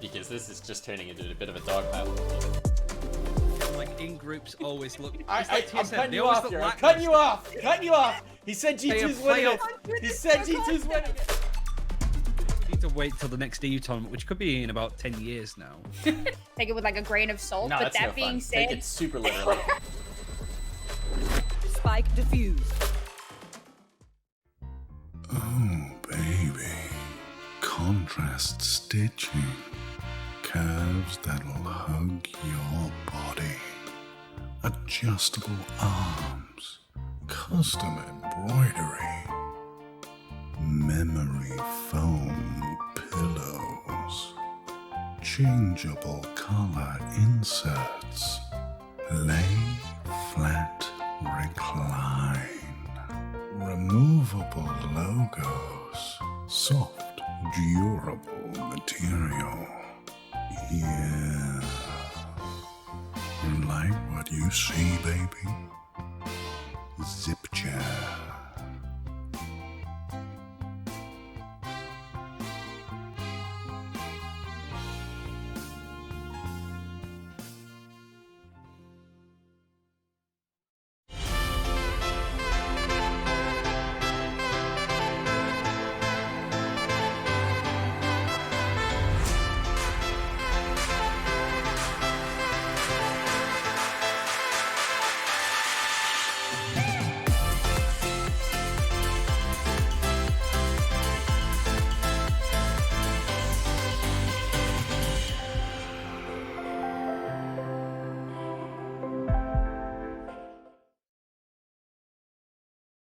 because this is just turning into a bit of a dogpile. Like in groups always look. I'm cutting you off here. I'm cutting you off. Cutting you off. He said G2's winning it. He said G2's winning it. We need to wait till the next EU tournament, which could be in about 10 years now. Take it with like a grain of salt. No, but that's that no being fun. said, Take it super literally. Spike defused. Oh, baby. Contrast stitching. Curves that'll hug your body. Adjustable arms. Custom embroidery. Memory foam pillows. Changeable color inserts. Lay flat, recline. Removable logos. Soft, durable material. Yeah. You like what you see, baby? Zip jam.